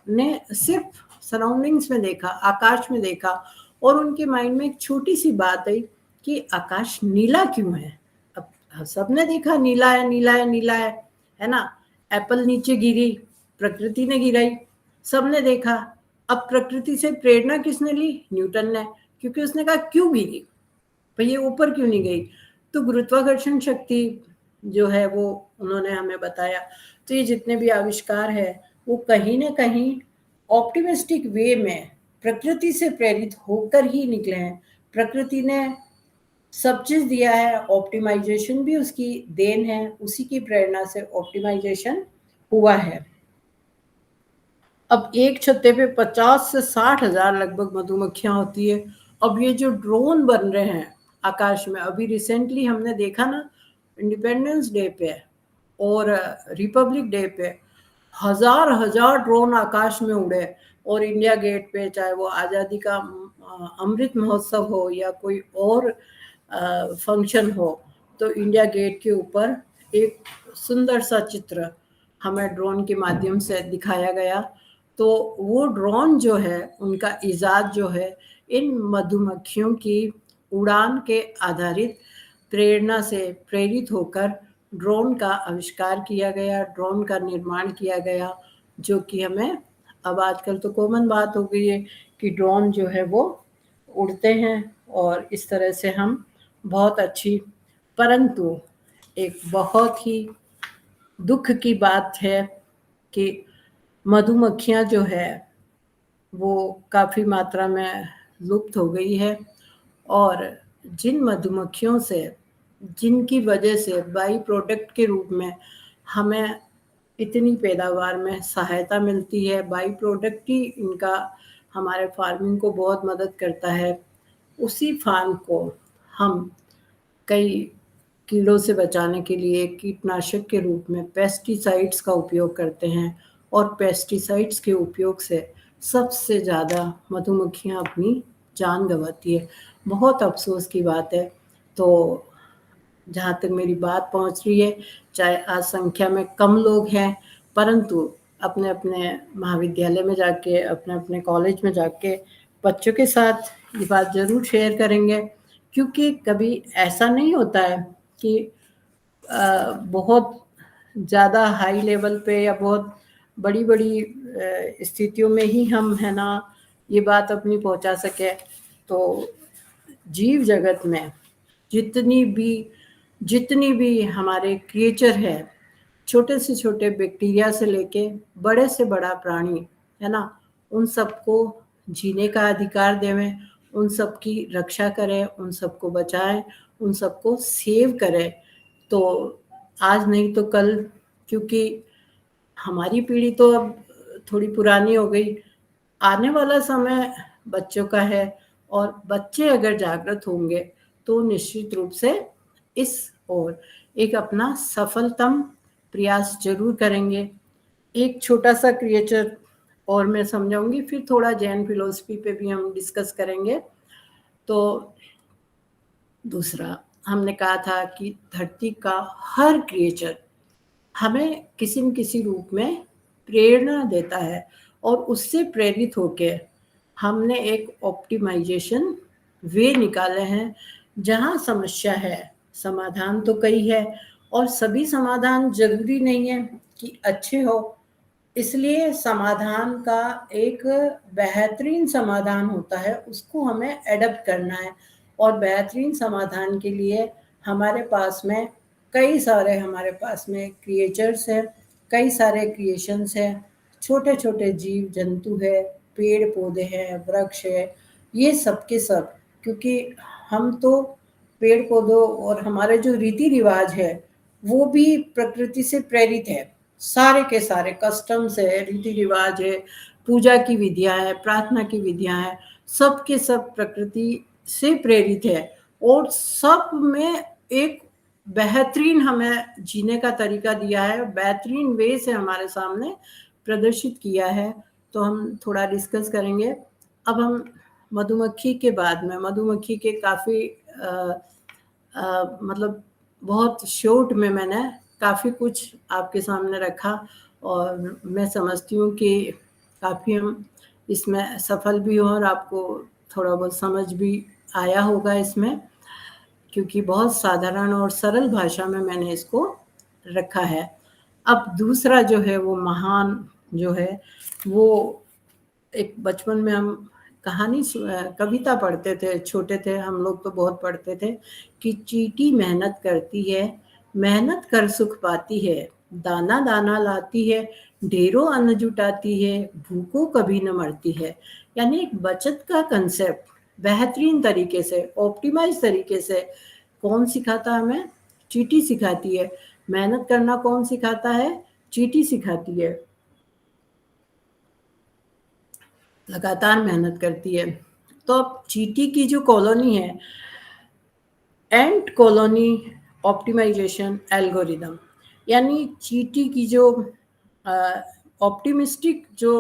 ने सिर्फ सराउंडिंग्स में देखा, आकाश में देखा, और उनके माइंड में एक छोटी सी बात आई कि आकाश नीला क्यों है। अब सबने देखा नीला है, नीला है, नीला है ना। एप्पल नीचे गिरी, प्रकृति ने गिराई, सबने देखा। अब प्रकृति से प्रेरणा किसने ली? न्यूटन ने, क्योंकि उसने कहा क्यों गिरी भाई, ये ऊपर क्यों नहीं गई। तो गुरुत्वाकर्षण शक्ति जो है वो उन्होंने हमें बताया। तो ये जितने भी आविष्कार है वो कहीं ना कहीं ऑप्टिमिस्टिक वे में प्रकृति से प्रेरित होकर ही निकले हैं। प्रकृति ने सब चीज दिया है, ऑप्टिमाइजेशन भी उसकी देन है, उसी की प्रेरणा से ऑप्टिमाइजेशन हुआ है। अब एक छत्ते पे 50 से 60 हजार लगभग मधुमक्खियां होती है। अब ये जो ड्रोन बन रहे हैं आकाश में, अभी रिसेंटली हमने देखा ना, इंडिपेंडेंस डे पे और रिपब्लिक डे पे हजार हजार ड्रोन आकाश में उड़े, और इंडिया गेट पे, चाहे वो आज़ादी का अमृत महोत्सव हो या कोई और फंक्शन हो, तो इंडिया गेट के ऊपर एक सुंदर सा चित्र हमें ड्रोन के माध्यम से दिखाया गया। तो वो ड्रोन जो है, उनका इजाद जो है इन मधुमक्खियों की उड़ान के आधारित प्रेरणा से प्रेरित होकर ड्रोन का आविष्कार किया गया, ड्रोन का निर्माण किया गया, जो कि हमें अब आजकल तो कॉमन बात हो गई है कि ड्रोन जो है वो उड़ते हैं, और इस तरह से हम बहुत अच्छी। परंतु एक बहुत ही दुख की बात है कि मधुमक्खियां जो है वो काफ़ी मात्रा में लुप्त हो गई है, और जिन मधुमक्खियों से, जिनकी वजह से बाई प्रोडक्ट के रूप में हमें इतनी पैदावार में सहायता मिलती है, बाई प्रोडक्ट ही इनका हमारे फार्मिंग को बहुत मदद करता है, उसी फार्म को हम कई कीड़ों से बचाने के लिए कीटनाशक के रूप में पेस्टिसाइड्स का उपयोग करते हैं, और पेस्टिसाइड्स के उपयोग से सबसे ज़्यादा मधुमक्खियाँ अपनी जान गंवाती है। बहुत अफसोस की बात है। तो जहाँ तक मेरी बात पहुँच रही है, चाहे आज संख्या में कम लोग हैं, परंतु अपने अपने महाविद्यालय में जाके, अपने अपने कॉलेज में जाके बच्चों के साथ ये बात ज़रूर शेयर करेंगे, क्योंकि कभी ऐसा नहीं होता है कि बहुत ज़्यादा हाई लेवल पे या बहुत बड़ी बड़ी स्थितियों में ही हम, है ना, ये बात अपनी पहुंचा सके। तो जीव जगत में जितनी भी हमारे क्रिएचर है, छोटे से छोटे बैक्टीरिया से लेके बड़े से बड़ा प्राणी, है ना, उन सबको जीने का अधिकार देवें, उन सब की रक्षा करें, उन सबको बचाएं, उन सबको सेव करें। तो आज नहीं तो कल, क्योंकि हमारी पीढ़ी तो अब थोड़ी पुरानी हो गई, आने वाला समय बच्चों का है, और बच्चे अगर जागृत होंगे तो निश्चित रूप से इस ओर एक अपना सफलतम प्रयास जरूर करेंगे। एक छोटा सा क्रिएचर और मैं समझाऊंगी, फिर थोड़ा जैन फिलोसफी पे भी हम डिस्कस करेंगे। तो दूसरा हमने कहा था कि धरती का हर क्रिएचर हमें किसी न किसी रूप में प्रेरणा देता है, और उससे प्रेरित होके हमने एक ऑप्टिमाइजेशन वे निकाले हैं। जहाँ समस्या है, समाधान तो कई है, और सभी समाधान जरूरी नहीं है कि अच्छे हो। इसलिए समाधान का एक बेहतरीन समाधान होता है, उसको हमें एडप्ट करना है। और बेहतरीन समाधान के लिए हमारे पास में हमारे पास में क्रिएचर्स हैं, कई सारे क्रिएशंस हैं, छोटे छोटे जीव जंतु है, पेड़ पौधे हैं, वृक्ष है, ये सब के सब। क्योंकि हम तो पेड़ पौधों और हमारे जो रीति रिवाज है वो भी प्रकृति से प्रेरित है। सारे के सारे कस्टम्स है, रीति रिवाज है, पूजा की विधियां है, प्रार्थना की विधियां है, सब के सब प्रकृति से प्रेरित है। और सब में एक बेहतरीन हमें जीने का तरीका दिया है, बेहतरीन वे से हमारे सामने प्रदर्शित किया है। तो हम थोड़ा डिस्कस करेंगे। अब हम मधुमक्खी के बाद में, मधुमक्खी के काफ़ी मतलब बहुत शॉर्ट में मैंने काफ़ी कुछ आपके सामने रखा, और मैं समझती हूँ कि काफ़ी हम इसमें सफल भी हों और आपको थोड़ा बहुत समझ भी आया होगा इसमें, क्योंकि बहुत साधारण और सरल भाषा में मैंने इसको रखा है। अब दूसरा जो है वो महान जो है वो, एक बचपन में हम कविता पढ़ते थे, छोटे थे हम लोग तो बहुत पढ़ते थे कि चींटी मेहनत करती है, मेहनत कर सुख पाती है, दाना दाना लाती है, ढेरों अन्न जुटाती है, भूखों कभी न मरती है। यानी एक बचत का कंसेप्ट बेहतरीन तरीके से, ऑप्टिमाइज तरीके से कौन सिखाता है हमें? चींटी सिखाती है। मेहनत करना कौन सिखाता है? चींटी सिखाती है, लगातार मेहनत करती है। तो अब चींटी की जो कॉलोनी है, एंट कॉलोनी ऑप्टिमाइजेशन एल्गोरिदम, यानी चींटी की जो ऑप्टिमिस्टिक जो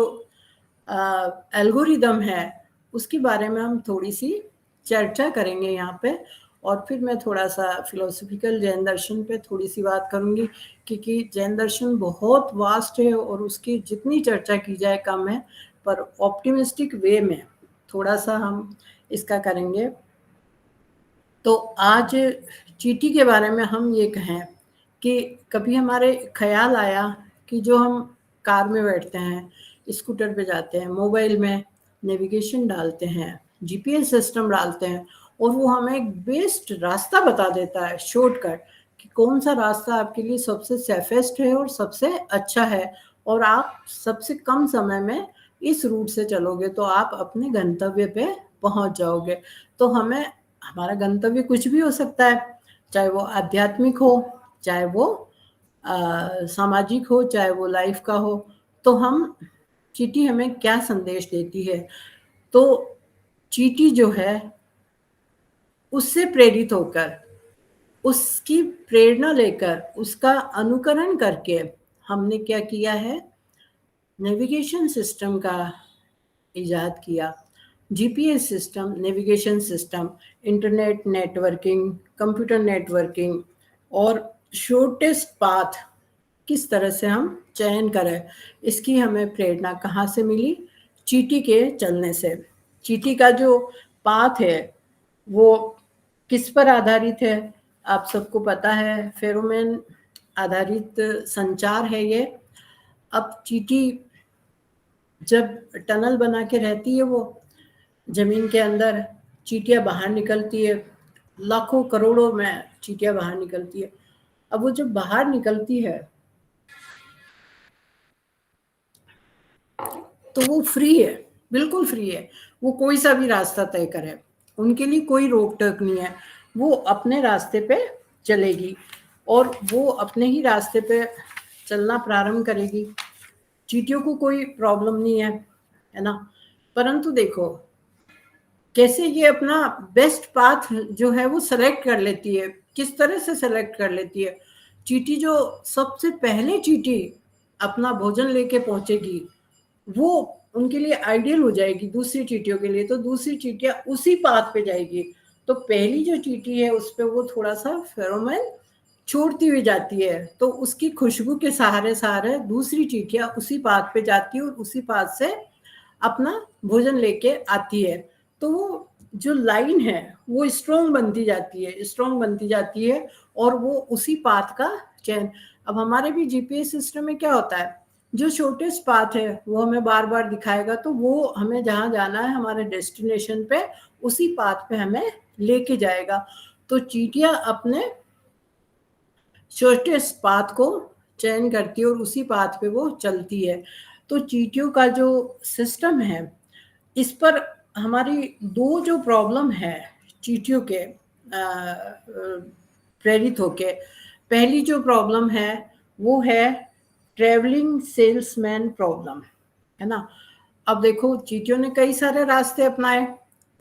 एल्गोरिदम है, उसके बारे में हम थोड़ी सी चर्चा करेंगे यहाँ पे। और फिर मैं थोड़ा सा फिलोसफिकल जैन दर्शन पे थोड़ी सी बात करूँगी, क्योंकि जैन दर्शन बहुत वास्ट है और उसकी जितनी चर्चा की जाए कम है। पर ऑप्टिमिस्टिक वे में थोड़ा सा हम इसका करेंगे। तो आज चींटी के बारे में हम ये कहें कि कभी हमारे ख्याल आया कि जो हम कार में बैठते हैं, स्कूटर पे जाते हैं, मोबाइल में नेविगेशन डालते हैं, जीपीएस सिस्टम डालते हैं, और वो हमें एक बेस्ट रास्ता बता देता है, शॉर्टकट, कि कौन सा रास्ता आपके लिए सबसे सेफेस्ट है और सबसे अच्छा है, और आप सबसे कम समय में इस रूट से चलोगे तो आप अपने गंतव्य पे पहुंच जाओगे। तो हमें, हमारा गंतव्य कुछ भी हो सकता है, चाहे वो आध्यात्मिक हो, चाहे वो सामाजिक हो, चाहे वो लाइफ का हो। तो हम, चींटी हमें क्या संदेश देती है? तो चींटी जो है उससे प्रेरित होकर, उसकी प्रेरणा लेकर, उसका अनुकरण करके हमने क्या किया है? नेविगेशन सिस्टम का इजाद किया। GPS system, navigation system, internet networking, computer networking, और शॉर्टेस्ट पाथ किस तरह से हम चयन करें, इसकी हमें प्रेरणा कहाँ से मिली? चींटी के चलने से। चींटी का जो पाथ है वो किस पर आधारित है? आप सबको पता है, फेरोमोन आधारित संचार है ये। अब चींटी जब टनल बना के रहती है, वो जमीन के अंदर, चींटियां बाहर निकलती है, लाखों करोड़ों में चींटियां बाहर निकलती है। अब वो जब बाहर निकलती है तो वो फ्री है, बिल्कुल फ्री है। वो कोई सा भी रास्ता तय करे, उनके लिए कोई रोक टोक नहीं है। वो अपने रास्ते पे चलेगी और वो अपने ही रास्ते पे चलना प्रारंभ करेगी। चींटियों को कोई प्रॉब्लम नहीं है ना। परंतु देखो कैसे ये अपना बेस्ट पाथ जो है वो सेलेक्ट कर लेती है। किस तरह से सेलेक्ट कर लेती है? चींटी जो सबसे पहले चींटी अपना भोजन लेके पहुंचेगी, वो उनके लिए आइडियल हो जाएगी दूसरी चींटियों के लिए, तो दूसरी चींटियां उसी पाथ पे जाएगी। तो पहली जो चींटी है उस पे वो थोड़ा सा फेरोमोन छोड़ती हुई जाती है, तो उसकी खुशबू के सहारे सहारे दूसरी चींटियां उसी पाथ पे जाती है और उसी पाथ से अपना भोजन लेके आती है। तो वो जो लाइन है वो स्ट्रॉन्ग बनती जाती है, स्ट्रॉन्ग बनती जाती है, और वो उसी पाथ का चयन। अब हमारे भी जीपीएस सिस्टम में क्या होता है, जो शॉर्टेस्ट पाथ है वो हमें बार बार दिखाएगा, तो वो हमें जहाँ जाना है हमारे डेस्टिनेशन पे उसी पाथ पे हमें लेके जाएगा। तो चींटियां अपने शॉर्टेस्ट पाथ को चयन करती है और उसी पाथ पे वो चलती है। तो चींटियों का जो सिस्टम है, इस पर हमारी दो जो प्रॉब्लम है चींटियों के प्रेरित होके, पहली जो प्रॉब्लम है वो है ट्रेवलिंग सेल्समैन प्रॉब्लम, है ना। अब देखो चींटियों ने कई सारे रास्ते अपनाए,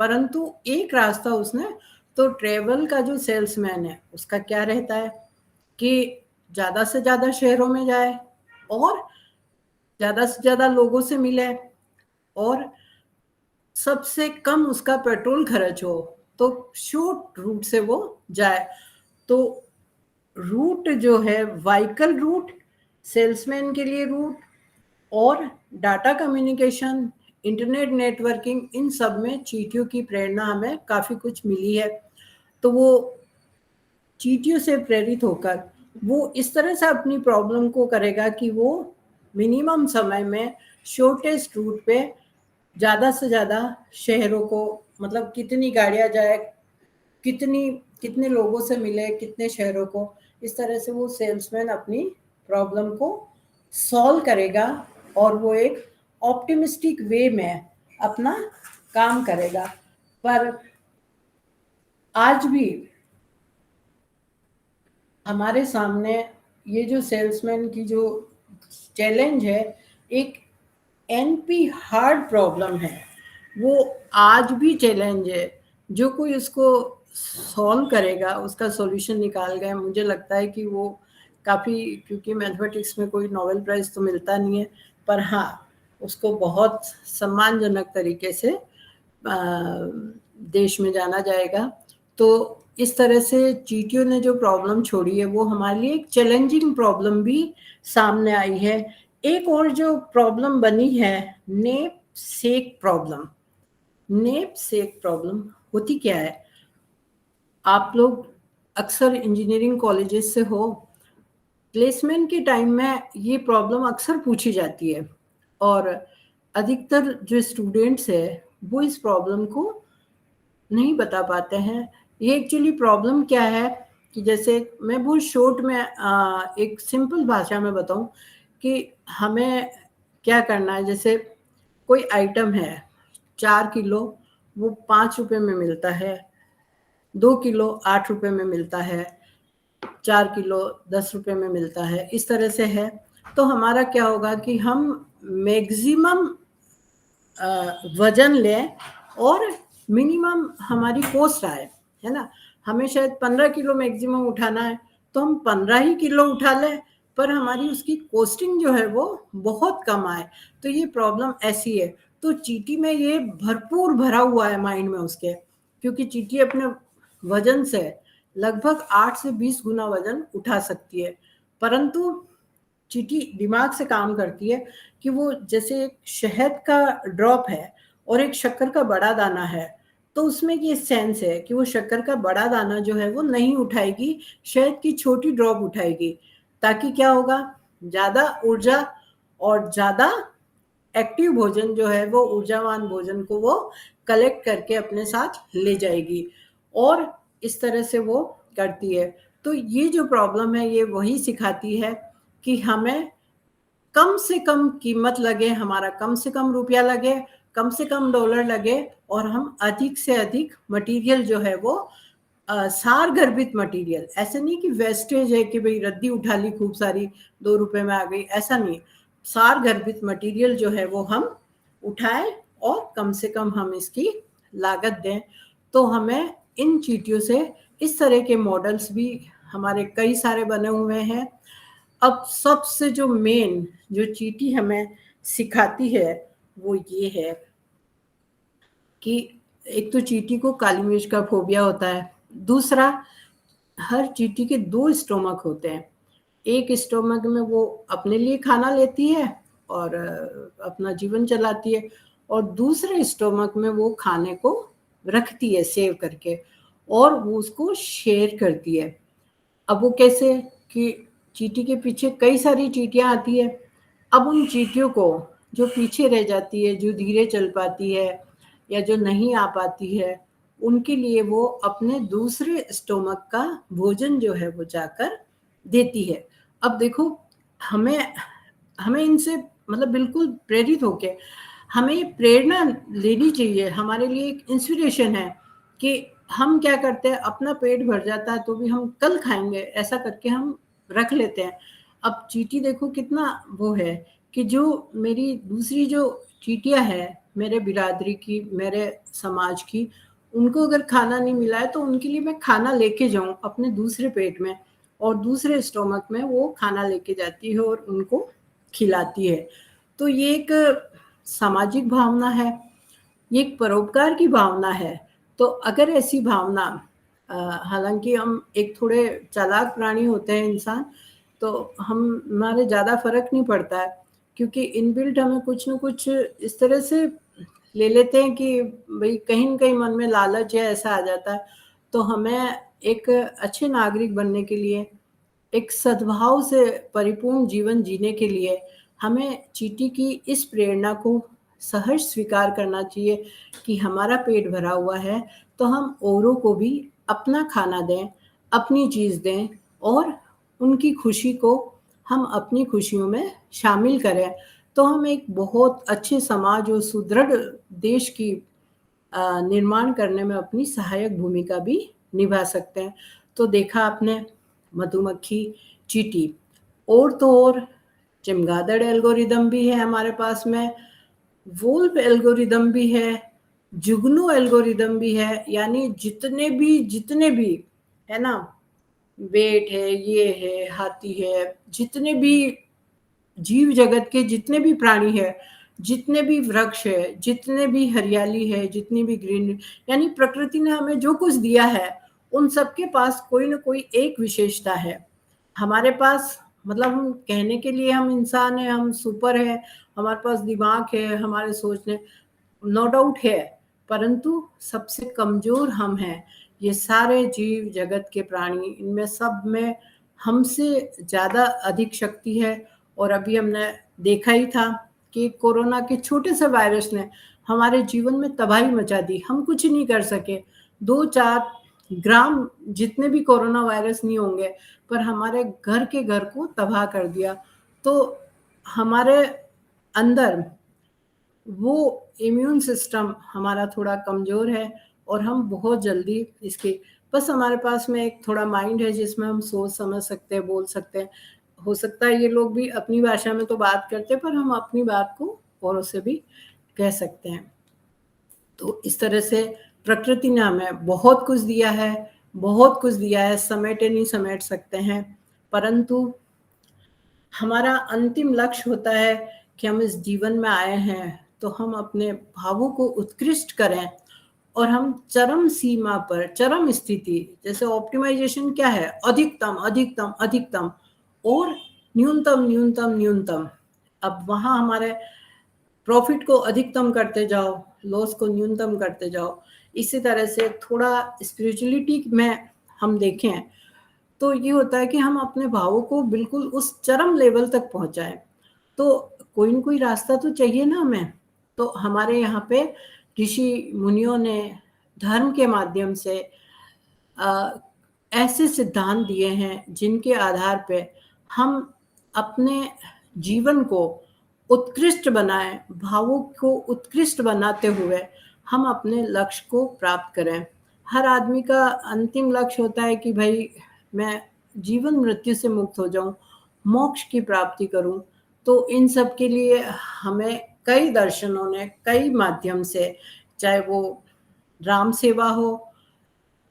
परंतु एक रास्ता उसने, तो ट्रेवल का जो सेल्समैन है उसका क्या रहता है कि ज्यादा से ज्यादा शहरों में जाए और ज्यादा से ज्यादा लोगों से मिले और सबसे कम उसका पेट्रोल खर्च हो, तो शॉर्ट रूट से वो जाए। तो रूट जो है व्हीकल रूट, सेल्समैन के लिए रूट, और डाटा कम्युनिकेशन, इंटरनेट नेटवर्किंग, इन सब में चींटियों की प्रेरणा हमें काफी कुछ मिली है। तो वो चींटियों से प्रेरित होकर वो इस तरह से अपनी प्रॉब्लम को करेगा कि वो मिनिमम समय में शॉर्टेस्ट रूट पे ज़्यादा से ज़्यादा शहरों को, मतलब कितनी गाड़ियाँ जाए, कितने लोगों से मिले, कितने शहरों को, इस तरह से वो सेल्समैन अपनी प्रॉब्लम को सॉल्व करेगा और वो एक ऑप्टिमिस्टिक वे में अपना काम करेगा। पर आज भी हमारे सामने ये जो सेल्समैन की जो चैलेंज है, एक एनपी हार्ड प्रॉब्लम है, वो आज भी चैलेंज है। जो कोई उसको सॉल्व करेगा, उसका सॉल्यूशन निकाल गया, मुझे लगता है कि वो काफ़ी, क्योंकि मैथमेटिक्स में कोई नोबेल प्राइज़ तो मिलता नहीं है, पर हाँ उसको बहुत सम्मानजनक तरीके से देश में जाना जाएगा। तो इस तरह से चींटियों ने जो प्रॉब्लम छोड़ी है वो हमारे लिए एक चैलेंजिंग प्रॉब्लम भी सामने आई है। एक और जो प्रॉब्लम बनी है, नेप सेक प्रॉब्लम। नेप सेक प्रॉब्लम होती क्या है, आप लोग अक्सर इंजीनियरिंग कॉलेजेस से हो, प्लेसमेंट के टाइम में ये प्रॉब्लम अक्सर पूछी जाती है और अधिकतर जो स्टूडेंट्स है वो इस प्रॉब्लम को नहीं बता पाते हैं। ये एक्चुअली प्रॉब्लम क्या है कि जैसे मैं बहुत शॉर्ट में एक सिंपल भाषा में बताऊं कि हमें क्या करना है। जैसे कोई आइटम है 4 किलो, वो 5 रुपए में मिलता है, 2 किलो 8 रुपए में मिलता है, 4 किलो 10 रुपए में मिलता है, इस तरह से है। तो हमारा क्या होगा कि हम मैक्सिमम वजन लें और मिनिमम हमारी कॉस्ट आए, है ना। हमें शायद 15 किलो मैक्सिमम उठाना है तो हम 15 ही किलो उठा लें, पर हमारी उसकी कॉस्टिंग जो है वो बहुत कम आए। तो ये प्रॉब्लम ऐसी है। तो चींटी में ये भरपूर भरा हुआ है माइंड में उसके, क्योंकि चींटी अपने वजन से लगभग 8 से 20 गुना वजन उठा सकती है, परंतु चींटी दिमाग से काम करती है कि वो जैसे एक शहद का ड्रॉप है और एक शक्कर का बड़ा दाना है, तो उसमें ये सेंस है कि वो शक्कर का बड़ा दाना जो है वो नहीं उठाएगी, शहद की छोटी ड्रॉप उठाएगी, ताकि क्या होगा, ज़्यादा ऊर्जा और ज़्यादा एक्टिव भोजन जो है वो ऊर्जावान भोजन को वो कलेक्ट करके अपने साथ ले जाएगी और इस तरह से वो करती है। तो ये जो प्रॉब्लम है ये वही सिखाती है कि हमें कम से कम कीमत लगे, हमारा कम से कम रुपया लगे, कम से कम डॉलर लगे और हम अधिक से अधिक मटेरियल जो है वो सार गर्भित मटेरियल, ऐसे नहीं कि वेस्टेज है कि भाई रद्दी उठा ली खूब सारी 2 रुपए में आ गई, ऐसा नहीं। सार गर्भित मटेरियल जो है वो हम उठाएं और कम से कम हम इसकी लागत दें। तो हमें इन चींटियों से इस तरह के मॉडल्स भी हमारे कई सारे बने हुए हैं। अब सबसे जो मेन जो चींटी हमें सिखाती है वो ये है कि एक तो चींटी को काली मिर्च का फोबिया होता है, दूसरा हर चींटी के 2 स्टोमक होते हैं। एक स्टोमक में वो अपने लिए खाना लेती है और अपना जीवन चलाती है, और दूसरे स्टोमक में वो खाने को रखती है सेव करके, और वो उसको शेयर करती है। अब वो कैसे कि चींटी के पीछे कई सारी चींटियां आती है। अब उन चींटियों को जो पीछे रह जाती है, जो धीरे चल पाती है या जो नहीं आ पाती है, उनके लिए वो अपने दूसरे स्टोमक का भोजन जो है वो जाकर देती है। अब देखो, हमें हमें इनसे मतलब बिल्कुल प्रेरित होके हमें प्रेरणा लेनी चाहिए। हमारे लिए एक इंस्पिरेशन है कि हम क्या करते हैं, अपना पेट भर जाता है तो भी हम कल खाएंगे, ऐसा करके हम रख लेते हैं। अब चींटी देखो कितना वो है कि जो मेरी दूसरी जो चींटियां है, मेरे बिरादरी की, मेरे समाज की, उनको अगर खाना नहीं मिला है तो उनके लिए मैं खाना लेके जाऊं अपने दूसरे पेट में, और दूसरे स्टोमक में वो खाना लेके जाती है और उनको खिलाती है। तो ये एक सामाजिक भावना है, ये एक परोपकार की भावना है। तो अगर ऐसी भावना, हालांकि हम एक थोड़े चालाक प्राणी होते हैं इंसान, तो हम हमारे ज़्यादा फर्क नहीं पड़ता है, क्योंकि इनबिल्ट हमें कुछ न कुछ इस तरह से ले लेते हैं कि भाई कहीं न कहीं मन में लालच है, ऐसा आ जाता है। तो हमें एक अच्छे नागरिक बनने के लिए, एक सद्भाव से परिपूर्ण जीवन जीने के लिए हमें चींटी की इस प्रेरणा को सहर्ष स्वीकार करना चाहिए कि हमारा पेट भरा हुआ है तो हम औरों को भी अपना खाना दें, अपनी चीज़ दें, और उनकी खुशी को हम अपनी खुशियों में शामिल करें। तो हम एक बहुत अच्छे समाज और सुदृढ़ देश की निर्माण करने में अपनी सहायक भूमिका भी निभा सकते हैं। तो देखा आपने, मधुमक्खी, चींटी, और तो और चमगादड़ एल्गोरिदम भी है हमारे पास में, वोल्फ एल्गोरिदम भी है, जुगनू एल्गोरिदम भी है। यानी जितने भी है ना, बेट है, ये है, हाथी है, जितने भी जीव जगत के जितने भी प्राणी है, जितने भी वृक्ष है, जितने भी हरियाली है, जितनी भी ग्रीन, यानी प्रकृति ने हमें जो कुछ दिया है, उन सबके पास कोई ना कोई एक विशेषता है। हमारे पास मतलब हम कहने के लिए हम इंसान है, हम सुपर है, हमारे पास दिमाग है, हमारे सोचने, नो डाउट है, परंतु सबसे कमजोर हम हैं। ये सारे जीव जगत के प्राणी, इनमें सब में हमसे ज्यादा अधिक शक्ति है। और अभी हमने देखा ही था कि कोरोना के छोटे से वायरस ने हमारे जीवन में तबाही मचा दी। हम कुछ नहीं कर सके, 2-4 ग्राम जितने भी कोरोना वायरस नहीं होंगे, पर हमारे घर के घर को तबाह कर दिया। तो हमारे अंदर वो इम्यून सिस्टम हमारा थोड़ा कमज़ोर है, और हम बहुत जल्दी इसके, बस हमारे पास में एक थोड़ा माइंड है जिसमें हम सोच समझ सकते हैं, बोल सकते हैं। हो सकता है ये लोग भी अपनी भाषा में तो बात करते हैं, पर हम अपनी बात को औरों से भी कह सकते हैं। तो इस तरह से प्रकृति ने हमें बहुत कुछ दिया है, बहुत कुछ दिया है, समेटे नहीं समेट सकते हैं, परंतु हमारा अंतिम लक्ष्य होता है कि हम इस जीवन में आए हैं तो हम अपने भावों को उत्कृष्ट करें, और हम चरम सीमा पर, चरम स्थिति, जैसे ऑप्टिमाइजेशन क्या है, अधिकतम अधिकतम अधिकतम, और न्यूनतम न्यूनतम न्यूनतम। अब वहां हमारे प्रॉफिट को अधिकतम करते जाओ, लॉस को न्यूनतम करते जाओ। इसी तरह से थोड़ा स्पिरिचुअलिटी में हम देखें तो ये होता है कि हम अपने भावों को बिल्कुल उस चरम लेवल तक पहुंचाएं। तो कोई न कोई रास्ता तो चाहिए ना हमें। तो हमारे यहाँ पे ऋषि मुनियों ने धर्म के माध्यम से अ, ऐसे सिद्धांत दिए हैं जिनके आधार पे हम अपने जीवन को उत्कृष्ट बनाएं, भावों को उत्कृष्ट बनाते हुए हम अपने लक्ष्य को प्राप्त करें। हर आदमी का अंतिम लक्ष्य होता है कि भाई मैं जीवन मृत्यु से मुक्त हो जाऊं, मोक्ष की प्राप्ति करूं। तो इन सब के लिए हमें कई दर्शनों ने कई माध्यम से, चाहे वो राम सेवा हो,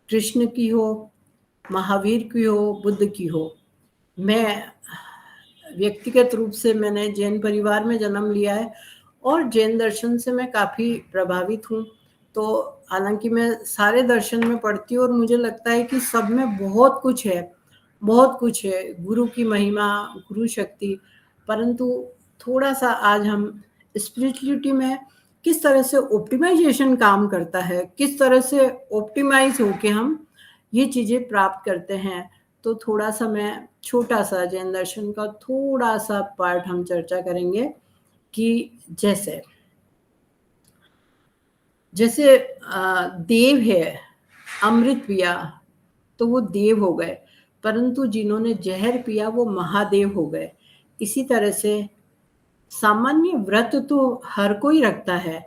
कृष्ण की हो, महावीर की हो, बुद्ध की हो। मैं व्यक्तिगत रूप से मैंने जैन परिवार में जन्म लिया है, और जैन दर्शन से मैं काफ़ी प्रभावित हूँ। तो हालाँकि मैं सारे दर्शन में पढ़ती हूँ और मुझे लगता है कि सब में बहुत कुछ है, बहुत कुछ है, गुरु की महिमा, गुरु शक्ति। परंतु थोड़ा-सा आज हम स्पिरिचुअलिटी में किस तरह से ऑप्टिमाइज़ेशन काम करता है, किस तरह से ऑप्टिमाइज़ होके हम ये चीज़ें प्राप्त करते हैं, तो थोड़ा-सा मैं छोटा-सा जैन दर्शन का थोड़ा-सा पार्ट हम चर्चा करेंगे कि जैसे जैसे देव है, अमृत पिया तो वो देव हो गए, परंतु जिन्होंने ज़हर पिया वो महादेव हो गए। इसी तरह से सामान्य व्रत तो हर कोई रखता है,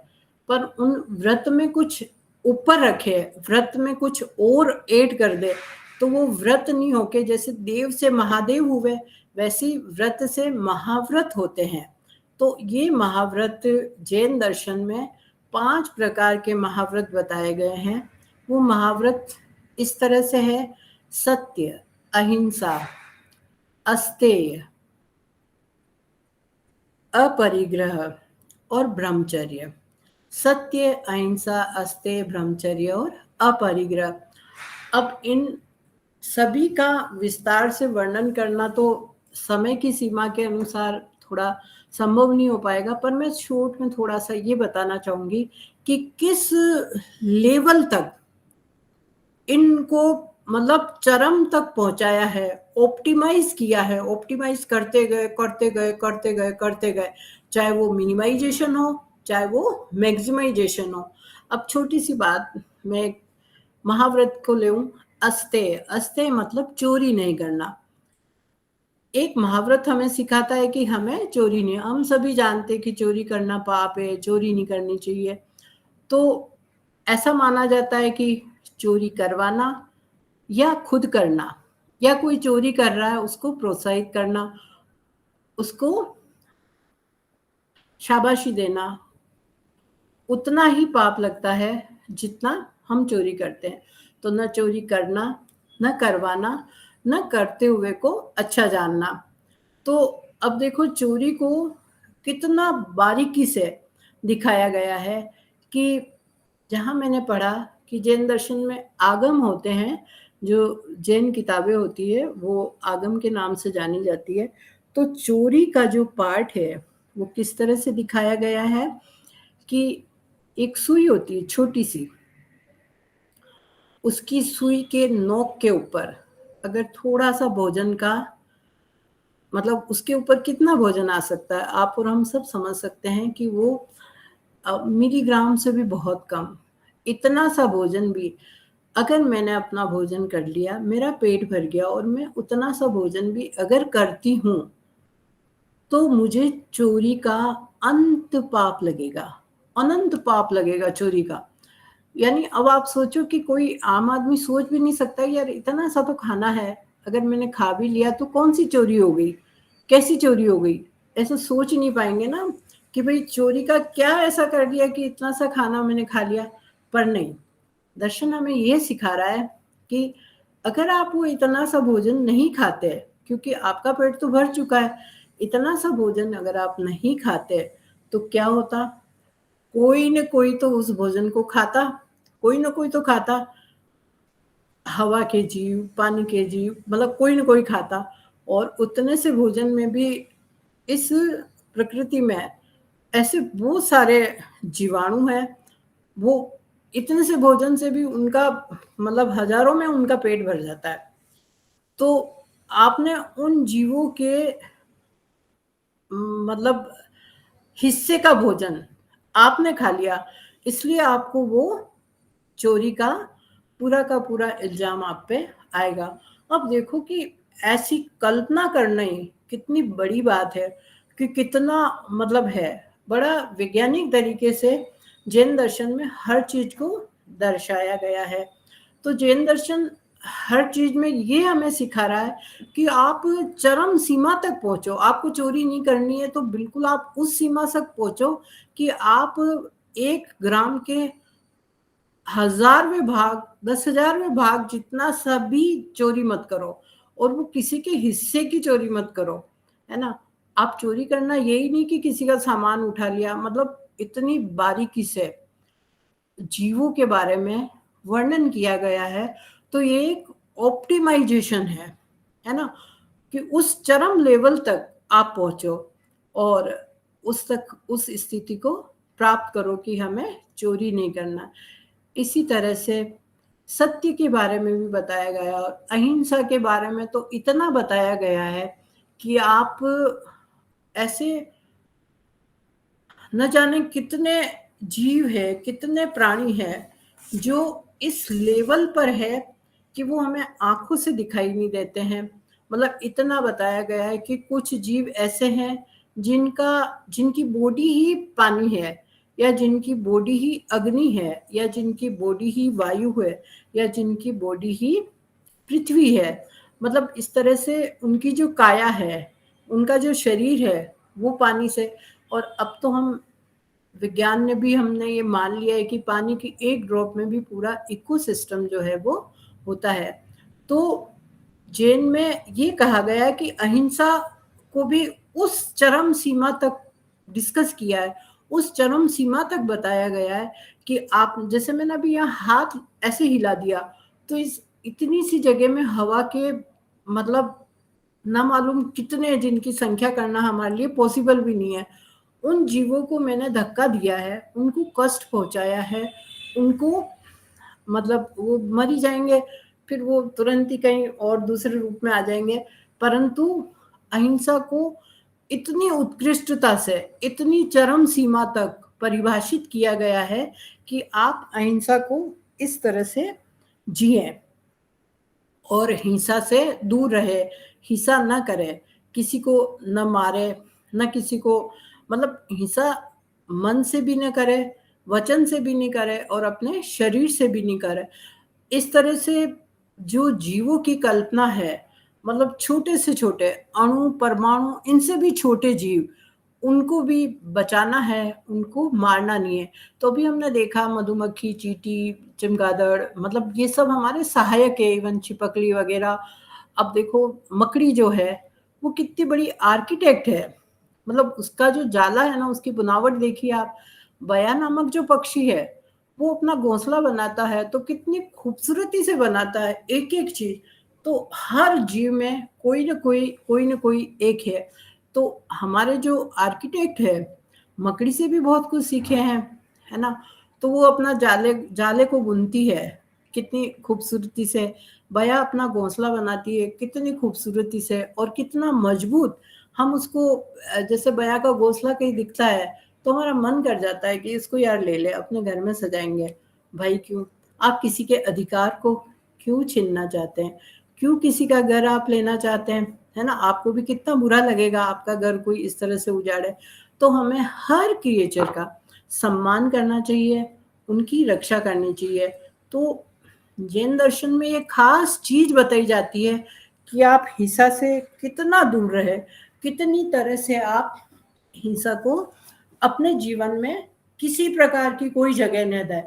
पर उन व्रत में कुछ ऊपर रखे, व्रत में कुछ और ऐड कर दे, तो वो व्रत नहीं होके जैसे देव से महादेव हुए, वैसे ही व्रत से महाव्रत होते हैं। तो ये महाव्रत जैन दर्शन में 5 प्रकार के महाव्रत बताए गए हैं। वो महाव्रत इस तरह से है: सत्य, अहिंसा, अस्तेय, अपरिग्रह और ब्रह्मचर्य। सत्य, अहिंसा, अस्तेय, ब्रह्मचर्य और अपरिग्रह। अब इन सभी का विस्तार से वर्णन करना तो समय की सीमा के अनुसार थोड़ा संभव नहीं हो पाएगा, पर मैं शॉर्ट में थोड़ा-सा ये बताना चाहूँगी कि किस लेवल तक इनको मतलब चरम तक पहुँचाया है, ऑप्टिमाइज़ किया है, ऑप्टिमाइज़ करते गए, करते गए, करते गए, करते गए, चाहे वो मिनिमाइज़ेशन हो, चाहे वो मैक्सिमाइज़ेशन हो। अब छोटी-सी बात मैं महाव्रत को लेऊँ, अस्तेय, अस्तेय मतलब चोरी नहीं करना। एक महाव्रत हमें सिखाता है कि हमें चोरी नहीं, हम सभी जानते हैं कि चोरी करना पाप है, चोरी नहीं करनी चाहिए। तो ऐसा माना जाता है कि चोरी करवाना या खुद करना या कोई चोरी कर रहा है उसको प्रोत्साहित करना, उसको शाबाशी देना, उतना ही पाप लगता है जितना हम चोरी करते हैं। तो न चोरी करना, न करवाना, न करते हुए को अच्छा जानना। तो अब देखो चोरी को कितना बारीकी से दिखाया गया है कि जहाँ मैंने पढ़ा कि जैन दर्शन में आगम होते हैं, जो जैन किताबें होती है वो आगम के नाम से जानी जाती है। तो चोरी का जो पार्ट है वो किस तरह से दिखाया गया है कि एक सुई होती है छोटी-सी, उसकी सुई के नोक के ऊपर अगर थोड़ा-सा भोजन का मतलब उसके ऊपर कितना भोजन आ सकता है, आप और हम सब समझ सकते हैं कि वो मिलीग्राम से भी बहुत कम। इतना सा भोजन भी अगर मैंने अपना भोजन कर लिया, मेरा पेट भर गया और मैं उतना सा भोजन भी अगर करती हूँ, तो मुझे चोरी का अंत पाप लगेगा, अनंत पाप लगेगा चोरी का। यानी अब आप सोचो कि कोई आम आदमी सोच भी नहीं सकता यार इतना सा तो खाना है, अगर मैंने खा भी लिया तो कौन-सी चोरी हो गई? कैसी चोरी हो गई? ऐसा सोच ही नहीं पाएँगे ना कि भई चोरी का क्या ऐसा कर दिया कि इतना सा खाना मैंने खा लिया? पर नहीं, दर्शन हमें ये सिखा रहा है कि अगर आप वो इतना सा भोजन नहीं खाते, क्योंकि आपका पेट तो भर चुका है, इतना सा भोजन अगर आप नहीं खाते, तो क्या होता? कोई न कोई तो उस भोजन को खाता, कोई न कोई तो खाता, हवा के जीव, पानी के जीव, मतलब कोई न कोई खाता और उतने से भोजन में भी इस प्रकृति में ऐसे बहुत सारे जीवाणु हैं, वो इतने से भोजन से भी उनका मतलब हज़ारों में उनका पेट भर जाता है। तो आपने उन जीवों के मतलब हिस्से का भोजन आपने खा लिया, इसलिए आपको वो चोरी का पूरा इल्ज़ाम आप पे आएगा। अब देखो कि ऐसी कल्पना करना ही कितनी बड़ी बात है कि कितना मतलब है, बड़ा वैज्ञानिक तरीके से जैन दर्शन में हर चीज़ को दर्शाया गया है। तो जैन दर्शन हर चीज़ में ये हमें सिखा रहा है कि आप चरम सीमा तक पहुँचो, आपको चोरी नहीं करनी है तो बिल्कुल आप उस सीमा तक पहुँचो कि आप 1 ग्राम के 1000वें भाग, 10,000वें भाग जितना सा भी चोरी मत करो और वो किसी के हिस्से की चोरी मत करो, है ना? आप चोरी करना यही नहीं कि किसी का सामान उठा लिया, मतलब इतनी बारीकी से जीवों के बारे में वर्णन किया गया है। तो ये एक ऑप्टिमाइजेशन है ना? कि उस चरम लेवल तक आप पहुंचो और उस स्थिति को प्राप्त करो कि हमें चोरी नहीं करना। इसी तरह से सत्य के बारे में भी बताया गया और अहिंसा के बारे में तो इतना बताया गया है कि आप ऐसे न जाने कितने जीव है, कितने प्राणी है जो इस लेवल पर है कि वो हमें आंखों से दिखाई नहीं देते हैं। मतलब इतना बताया गया है कि कुछ जीव ऐसे हैं जिनकी बॉडी ही पानी है, या जिनकी बॉडी ही अग्नि है, या जिनकी बॉडी ही वायु है, या जिनकी बॉडी ही पृथ्वी है। मतलब इस तरह से उनकी जो काया है, उनका जो शरीर है वो पानी से। और अब तो विज्ञान ने भी हमने ये मान लिया है कि पानी की एक ड्रॉप में भी पूरा इकोसिस्टम जो है वो होता है। तो जैन में ये कहा गया है कि अहिंसा को भी उस चरम सीमा तक डिस्कस किया है, उस चरम सीमा तक बताया गया है कि आप जैसे मैंने अभी यहाँ हाथ ऐसे हिला दिया तो इस इतनी सी जगह में हवा के मतलब ना मालूम कितने जिनकी संख्या करना हमारे लिए पॉसिबल भी नहीं है, उन जीवों को मैंने धक्का दिया है, उनको कष्ट पहुंचाया है, उनको मतलब वो मर ही जाएंगे, फिर वो तुरंत ही कहीं और दूसरे रूप में आ जाएंगे। परंतु अहिंसा को इतनी उत्कृष्टता से, इतनी चरम सीमा तक परिभाषित किया गया है कि आप अहिंसा को इस तरह से जिए और हिंसा से दूर रहे, हिंसा न करे, किसी को न मारे, न किसी को मतलब हिंसा मन से भी न करे, वचन से भी नहीं करे और अपने शरीर से भी नहीं करे। इस तरह से जो जीवों की कल्पना है, मतलब छोटे से छोटे अणु, परमाणु, इनसे भी छोटे जीव, उनको भी बचाना है, उनको मारना नहीं है। तो अभी हमने देखा मधुमक्खी, चींटी, चमगादड़, मतलब ये सब हमारे सहायक है, इवन छिपकली वगैरह। अब देखो मकड़ी जो है वो कितनी बड़ी आर्किटेक्ट है, मतलब उसका जो जाला है ना, उसकी बनावट देखिए आप। बया नामक जो पक्षी है वो अपना घोंसला बनाता है तो कितनी खूबसूरती से बनाता है एक एक चीज। तो हर जीव में कोई ना कोई एक है। तो हमारे जो आर्किटेक्ट है मकड़ी से भी बहुत कुछ सीखे हैं, है ना? तो वो अपना जाले जाले को बुनती है कितनी खूबसूरती से, बया अपना घोंसला बनाती है कितनी खूबसूरती से और कितना मजबूत। हम उसको जैसे बया का घोंसला कहीं दिखता है तो हमारा मन कर जाता है कि इसको यार ले ले, अपने घर में सजाएंगे। भाई क्यों? आप किसी के अधिकार को क्यों छीनना चाहते हैं? क्यों किसी का घर आप लेना चाहते हैं? है ना? आपको भी कितना बुरा लगेगा आपका घर कोई इस तरह से उजाड़े। तो हमें हर क्रिएचर का सम्मान करना चाहिए, उनकी रक्षा करनी चाहिए। तो जैन दर्शन में ये खास चीज बताई जाती है कि आप हिंसा से कितना दूर रहे, कितनी तरह से आप हिंसा को अपने जीवन में किसी प्रकार की कोई जगह न दें।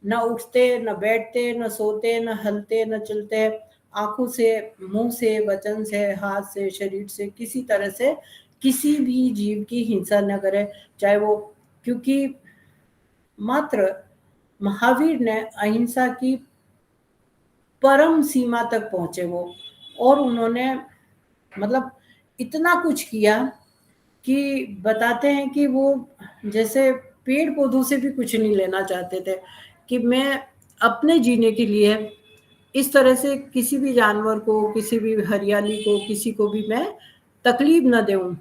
न उठते, न बैठते, न सोते, न हलते, न चलते, आंखों से, मुंह से, वचन से, हाथ से, शरीर से, किसी तरह से किसी भी जीव की हिंसा न करें, चाहे वो, क्योंकि मात्र महावीर ने अहिंसा की परम सीमा तक पहुंचे वो, और उन्होंने मतलब इतना कुछ किया कि बताते हैं कि वो जैसे पेड़ पौधों से भी कुछ नहीं लेना चाहते थे कि मैं अपने जीने के लिए इस तरह से किसी भी जानवर को, किसी भी हरियाली को, किसी को भी मैं तकलीफ न दूं।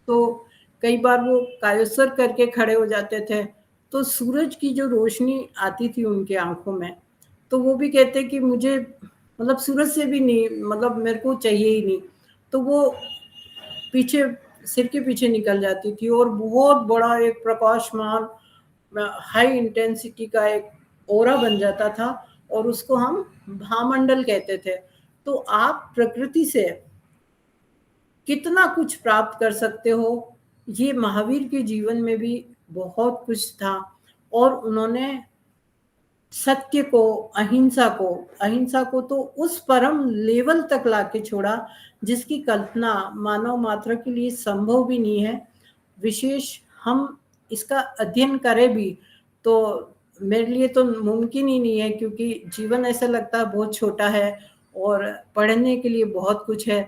तो कई बार वो कायोत्सर्ग करके खड़े हो जाते थे तो सूरज की जो रोशनी आती थी उनके आंखों में, तो वो भी कहते कि मुझे मतलब सूरज से भी नहीं, मतलब मेरे को चाहिए ही नहीं। तो वो पीछे, सिर के पीछे निकल जाती थी और बहुत बड़ा एक प्रकाशमान हाई इंटेंसिटी का एक ओरा बन जाता था और उसको हम भामंडल कहते थे। तो आप प्रकृति से कितना कुछ प्राप्त कर सकते हो, ये महावीर के जीवन में भी बहुत कुछ था। और उन्होंने सत्य को, अहिंसा को तो उस परम लेवल तक लाके छोड़ा जिसकी कल्पना मानव मात्र के लिए संभव भी नहीं है। विशेष हम इसका अध्ययन करें भी तो मेरे लिए तो मुमकिन ही नहीं है, क्योंकि जीवन ऐसा लगता है बहुत छोटा है और पढ़ने के लिए बहुत कुछ है।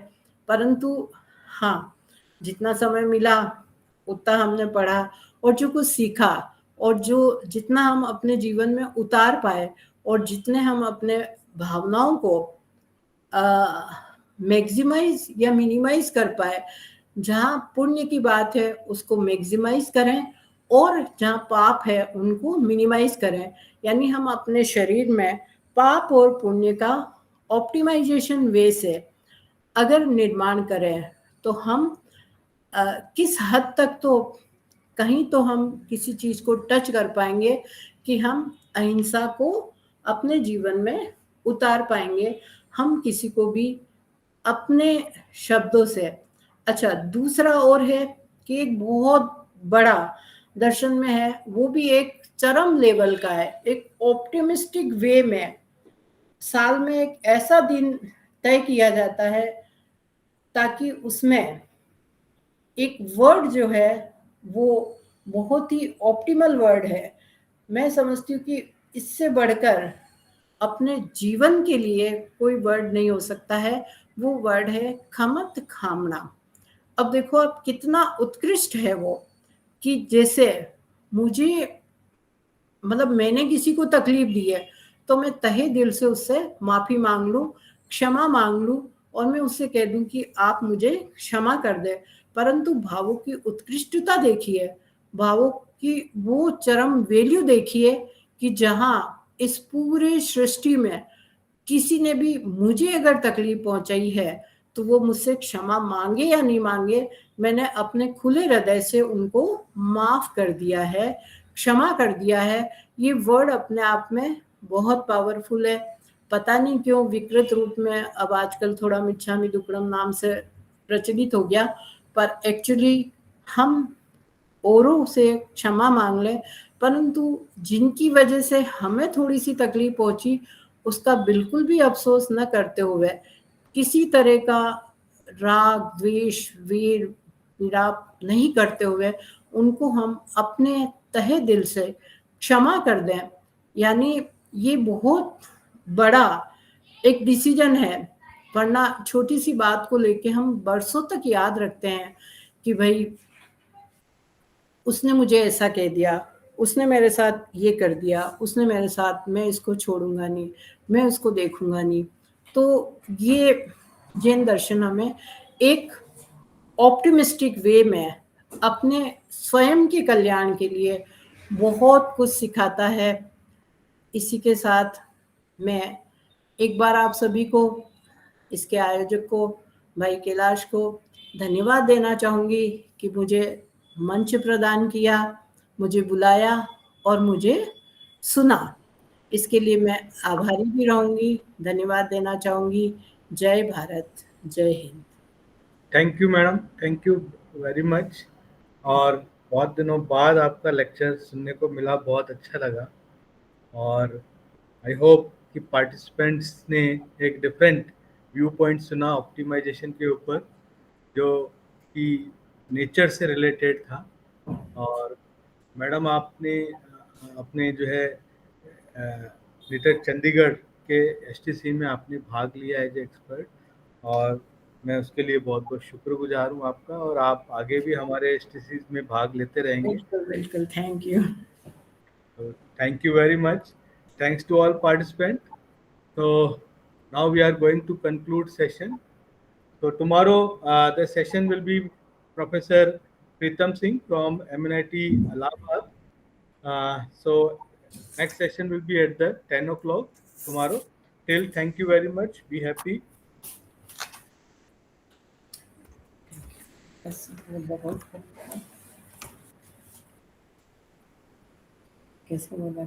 परंतु हाँ, जितना समय मिला उतना हमने पढ़ा और जो कुछ सीखा और जो जितना हम अपने जीवन में उतार पाए और जितने हम अपने भावनाओं को मैक्सिमाइज या मिनिमाइज कर पाए, जहाँ पुण्य की बात है उसको मैक्सिमाइज करें और जहाँ पाप है उनको मिनिमाइज करें। यानी हम अपने शरीर में पाप और पुण्य का ऑप्टिमाइजेशन वे से अगर निर्माण करें तो हम किस हद तक तो कहीं तो हम किसी चीज को टच कर पाएंगे कि हम अहिंसा को अपने जीवन में उतार पाएंगे, हम किसी को भी अपने शब्दों से। अच्छा, दूसरा और है कि एक बहुत बड़ा दर्शन में है, वो भी एक चरम लेवल का है, एक ऑप्टिमिस्टिक वे में साल में एक ऐसा दिन तय किया जाता है ताकि उसमें एक वर्ड जो है वो बहुत ही ऑप्टिमल वर्ड है। मैं समझती हूँ कि इससे बढ़कर अपने जीवन के लिए कोई वर्ड नहीं हो सकता है। वो वर्ड है खमत खामना। अब देखो अब कितना उत्कृष्ट है वो, कि जैसे मुझे मतलब मैंने किसी को तकलीफ दी है तो मैं तहे दिल से उससे माफी मांग लूं, क्षमा मांग लूं और मैं उससे कह दूं कि आप मुझे क्षमा कर दे। परंतु भावों की उत्कृष्टता देखिए, भावों की वो चरम वैल्यू देखिए कि जहां इस पूरे सृष्टि में किसी ने भी मुझे अगर तकलीफ पहुंचाई है तो वो मुझसे क्षमा मांगे या नहीं मांगे, मैंने अपने खुले हृदय से उनको माफ कर दिया है, क्षमा कर दिया है। ये वर्ड अपने आप में बहुत पावरफुल है। पता नहीं क्यों विकृत रूप में अब आजकल थोड़ा मिच्छामी दुक्कड़म नाम से प्रचलित हो गया, पर एक्चुअली हम औरों से क्षमा मांग लें, परंतु जिनकी वजह से हमें थोड़ी सी तकलीफ पहुंची उसका बिल्कुल भी अफसोस न करते हुए, किसी तरह का राग द्वेष वीर विराप नहीं करते हुए उनको हम अपने तहे दिल से क्षमा कर दें। यानी ये बहुत बड़ा एक डिसीजन है, वरना छोटी सी बात को लेके हम बरसों तक याद रखते हैं कि भाई उसने मुझे ऐसा कह दिया, उसने मेरे साथ ये कर दिया, उसने मेरे साथ, मैं इसको छोड़ूंगा नहीं, मैं उसको देखूंगा नहीं। तो ये जैन दर्शन हमें एक ऑप्टिमिस्टिक वे में अपने स्वयं के कल्याण के लिए बहुत कुछ सिखाता है। इसी के साथ मैं एक बार आप सभी को, इसके आयोजक को, भाई कैलाश को धन्यवाद देना चाहूँगी कि मुझे मंच प्रदान किया, मुझे बुलाया और मुझे सुना। इसके लिए मैं आभारी भी रहूँगी, धन्यवाद देना चाहूँगी। जय भारत, जय Hind. Thank you madam, thank you very much. और बहुत दिनों बाद आपका लेक्चर सुनने को मिला, बहुत अच्छा लगा। और आई होप कि पार्टिसिपेंट्स ने एक डिफरेंट व्यू पॉइंट सुना ऑप्टिमाइजेशन के ऊपर, जो कि नेचर से रिलेटेड था। और मैडम आपने अपने जो है ग्रेटर चंडीगढ़ के एसटीसी में आपने भाग लिया एज एक्सपर्ट, और मैं उसके लिए बहुत बहुत शुक्रगुजार हूँ आपका। और आप आगे भी हमारे एसटीसी में भाग लेते रहेंगे। बिल्कुल बिल्कुल, thank you. So, thank you very much. Thanks to all participants. So now we are going to conclude session. So tomorrow the session will be Professor Pritam Singh from MNIT Allahabad. So next session will be at the 10 o'clock tomorrow. Till, thank you very much. Be happy. कैसे बोला